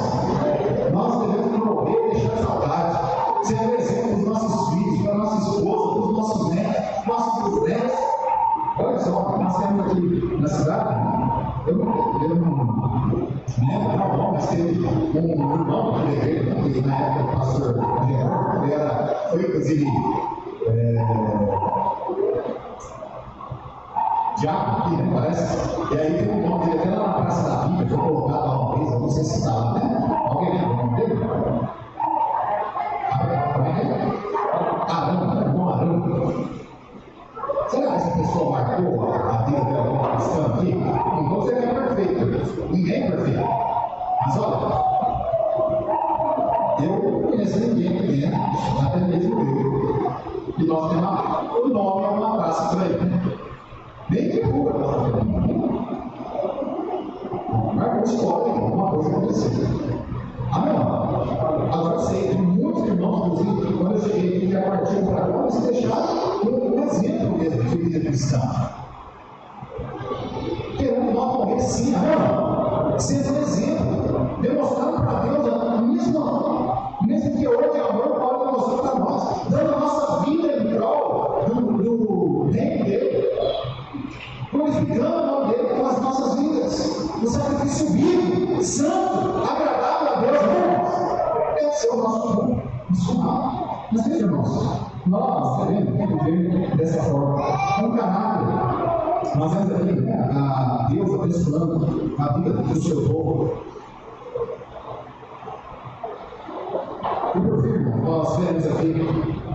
Nós devemos promover e deixar saudade. Ser um exemplo dos nossos filhos, para nossa esposa, dos nossos netos, dos nossos bisnetos. Olha só, nós temos aqui na cidade, eu não lembro qual nome, mas teve um irmão da igreja, que na época o pastor Gerardo, ele foi inclusive diabo aqui, né? Parece. E aí tem um nome dele até lá na Praça da Bíblia, foi colocado lá uma vez, eu não sei se está lá, né? Alguém lembra o nome dele? Arão. Será que essa pessoa marcou a vida dela cristã aqui? Não vou dizer que é perfeito, ninguém é perfeito. Mas olha, eu não conheço ninguém aqui dentro, até mesmo eu. E nós temos o nome é uma praça para ele. Nem que pura, marcou história, alguma coisa aconteceu. Amém? Agora eu sei que muitos irmãos, inclusive, quando eu cheguei aqui, já partiram para cá, eles deixaram um exemplo mesmo de vida cristã. Querendo nós morrer sim, amém? Sendo um exemplo, demonstrando para Deus, mesmo que hoje o amor pode demonstrar para nós, dando a nossa vida em prol do reino dele, glorificando o nome dele com as nossas vidas, um sacrifício vivo, santo, agradável a Deus, irmãos. Deve ser o nosso povo, missionário. Mas veja, irmãos, nós devemos viver dessa forma, com caráter. Nós vemos aqui a Deus abençoando a vida do seu povo. E por fim, nós vemos aqui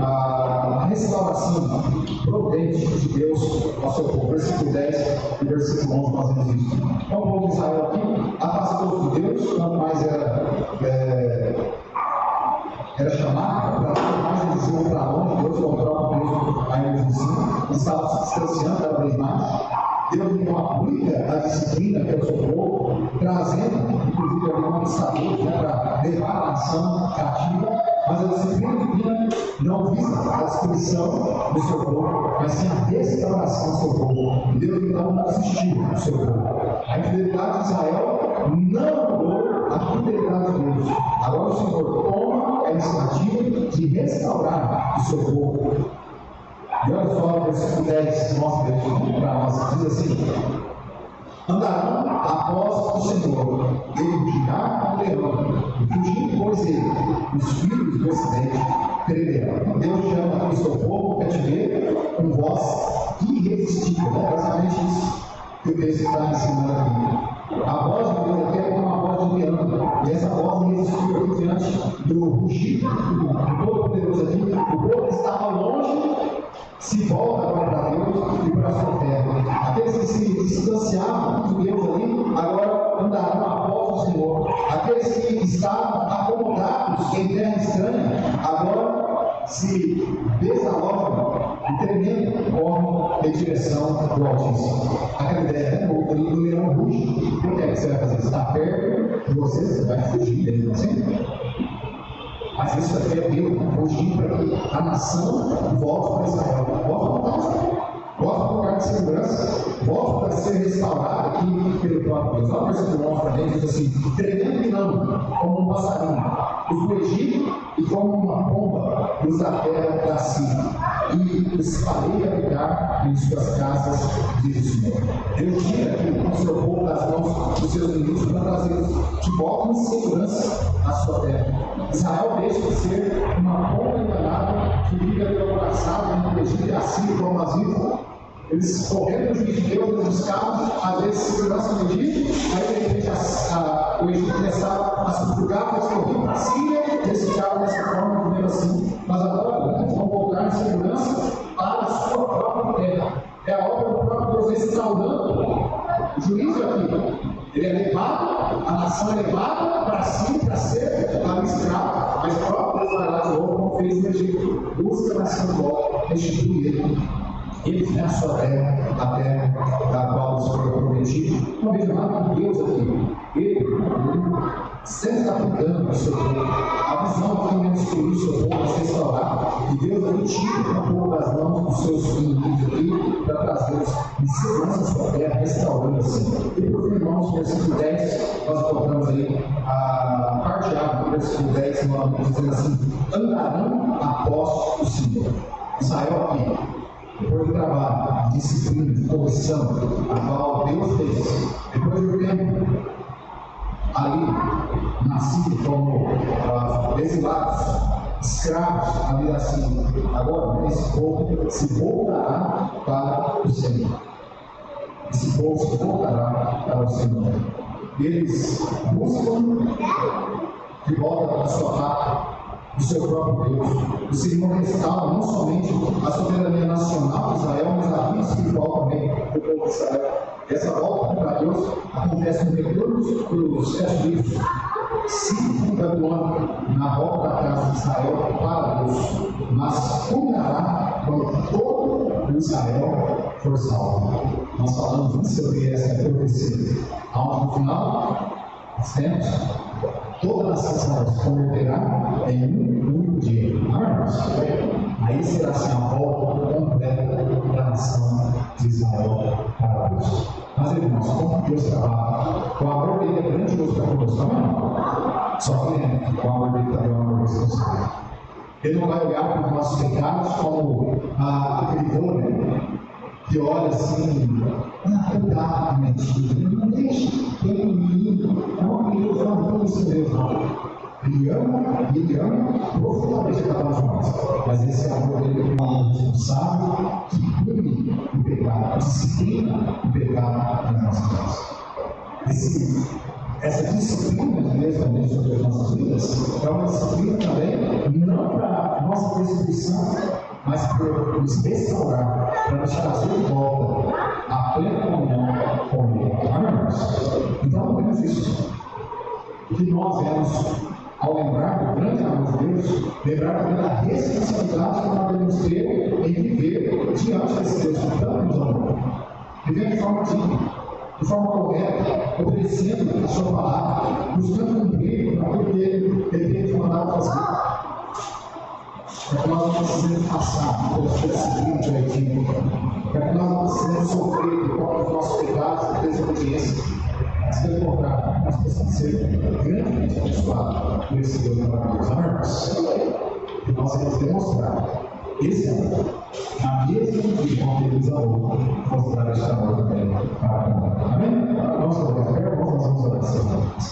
a restauração providente de Deus ao seu povo. Versículo 10 e versículo 11 nós vemos isso. Então, o povo de Israel aqui, afastou de Deus, não mais era chamado para mais eles iam para longe, Deus controla Deus ainda no ensino, estava se distanciando cada vez mais. Deus então aplica a disciplina que é o seu povo, trazendo, inclusive, alguns estatutos para levar a nação cativa, mas a disciplina divina não visa a destruição do seu povo, mas sim a restauração do seu povo. E Deus então não assistiu do seu povo. A infidelidade de Israel não mudou a fidelidade de Deus. Agora o Senhor toma a iniciativa de restaurar o seu povo. E olha só, o versículo 10 mostra isso para nós, diz assim: andarão após o Senhor, ele rugirá como leão, e fugindo pois ele, os filhos do ocidente tremerão. Deus chama aqui o seu povo ao cativeiro com voz irresistível, basicamente isso que o texto está ensinando aqui. A voz de Deus aqui é como uma voz de leão, e essa voz irresistível aqui diante do rugido do Todo-Poderoso aqui, o povo estava longe, se volta agora para Deus e para a sua terra. Aqueles que se distanciavam de Deus ali, agora andarão após o Senhor. Aqueles que estavam acomodados em terra estranha, agora se desalojam e tremendo correm em direção do Altíssimo. Aquela ideia, o leão ruge. Por que você vai fazer? Está perto de você, você vai fugir dele, não é? Mas isso aqui é Deus, fugir para que a nação volte para Israel. Volte para o lugar de segurança, volte para ser restaurado aqui pelo próprio Deus. Olha o versículo 11 também, diz assim: tremendo como um passarinho, os do Egito e como uma pomba os da terra para cima, e os farei habitar em suas casas, diz o Senhor. Deus tira aqui o seu povo das mãos dos seus inimigos para trazê-los de volta em segurança à sua terra. Israel deixa de ser uma pomba enganada que vive pelo passado, no Egito e assim como as vidas. Eles correram no juízo de Deus, eles buscavam, às vezes, segurança no Egito, aí de repente o Egito começava a subjugar, eles corriam para a Síria, eles ficavam dessa forma, vivendo assim. Mas agora, eles vão voltar em segurança para a sua própria terra. É a obra do próprio Deus restaurando o juízo aqui. Ele é levado, a nação é levada para si, para ser escravo, mas o próprio Deus vai lá de novo, como fez no Egito. Busca a nação de volta, restitui ele. Ele é a sua terra, a terra da qual o Senhor prometido. Não veja nada de Deus aqui. Ele sempre está cuidando do seu povo. A visão que ele destruiu o seu povo, se restaurar. E Deus ali tira o povo das mãos dos seus inimigos aqui para trazê-los em segurança à sua terra, restaurando assim. E por fim, irmãos, no versículo 10, nós voltamos aí a parte A do versículo 10, dizendo assim: andarão após o Senhor. Israel aqui, depois do trabalho, de disciplina, de correção, a qual Deus fez, depois do tempo, ali, nascido como exilados, escravos, ali assim, agora, esse povo se voltará para o Senhor. Esse povo se voltará para o Senhor. Eles buscam de volta para a sua pátria, do seu próprio Deus. O Senhor restaura não somente a soberania nacional de Israel, mas a vida espiritual também do povo de Israel. Essa volta para Deus acontece no retorno dos cativos, 5 do ano, na volta da casa de Israel para Deus, mas culminará quando todo o Israel for salvo. Nós falamos muito sobre essa profecia. Aonde no final, os tempos, toda a nação se converterá em um único dia. Aí será assim a volta completa da nação de Israel para Deus. Mas, irmãos, como Deus trabalha, o amor dele é grandioso para conosco, amém? Só que o amor dele também é um amor responsável. Ele não vai olhar para os nossos pecados como aquele vôlei que olha assim, cuidado, mentira, não deixa, tem um menino, não, ele não isso mesmo. Ele ama profundamente a cada um de nós, mas esse amor dele é um amor responsável que pune o pecado, disciplina o pecado nas nossas vidas. Esse essa disciplina de Deus também sobre as nossas vidas é uma disciplina também não para a nossa perseguição, mas para nos restaurar, para nos trazer de volta a plena comunhão com Ele. Amém, irmãos? Então, vemos isso. Que nós vemos, ao lembrar do grande amor de Deus, lembrar também da responsabilidade que nós devemos ter em viver diante desse Deus que tanto nos amou. Viver de forma digna, de forma correta, obedecendo a sua palavra, buscando cumprir aquilo que Ele tem nos mandado fazer. Para que nós não precisemos passar pelas coisas seguintes direitinho, para que nós não precisemos sofrer por conta dos nossos pecados e desobediência. Mas pelo contrário, nós precisamos ser grandemente abençoados por esse Deus maravilhoso. Amém, irmãos? E nós vamos demonstrar esse amor, a mesma visão que Ele nos amou, mostrar este amor também para a comunidade. Amém? Vamos colocar a fé, vamos fazer uma oração.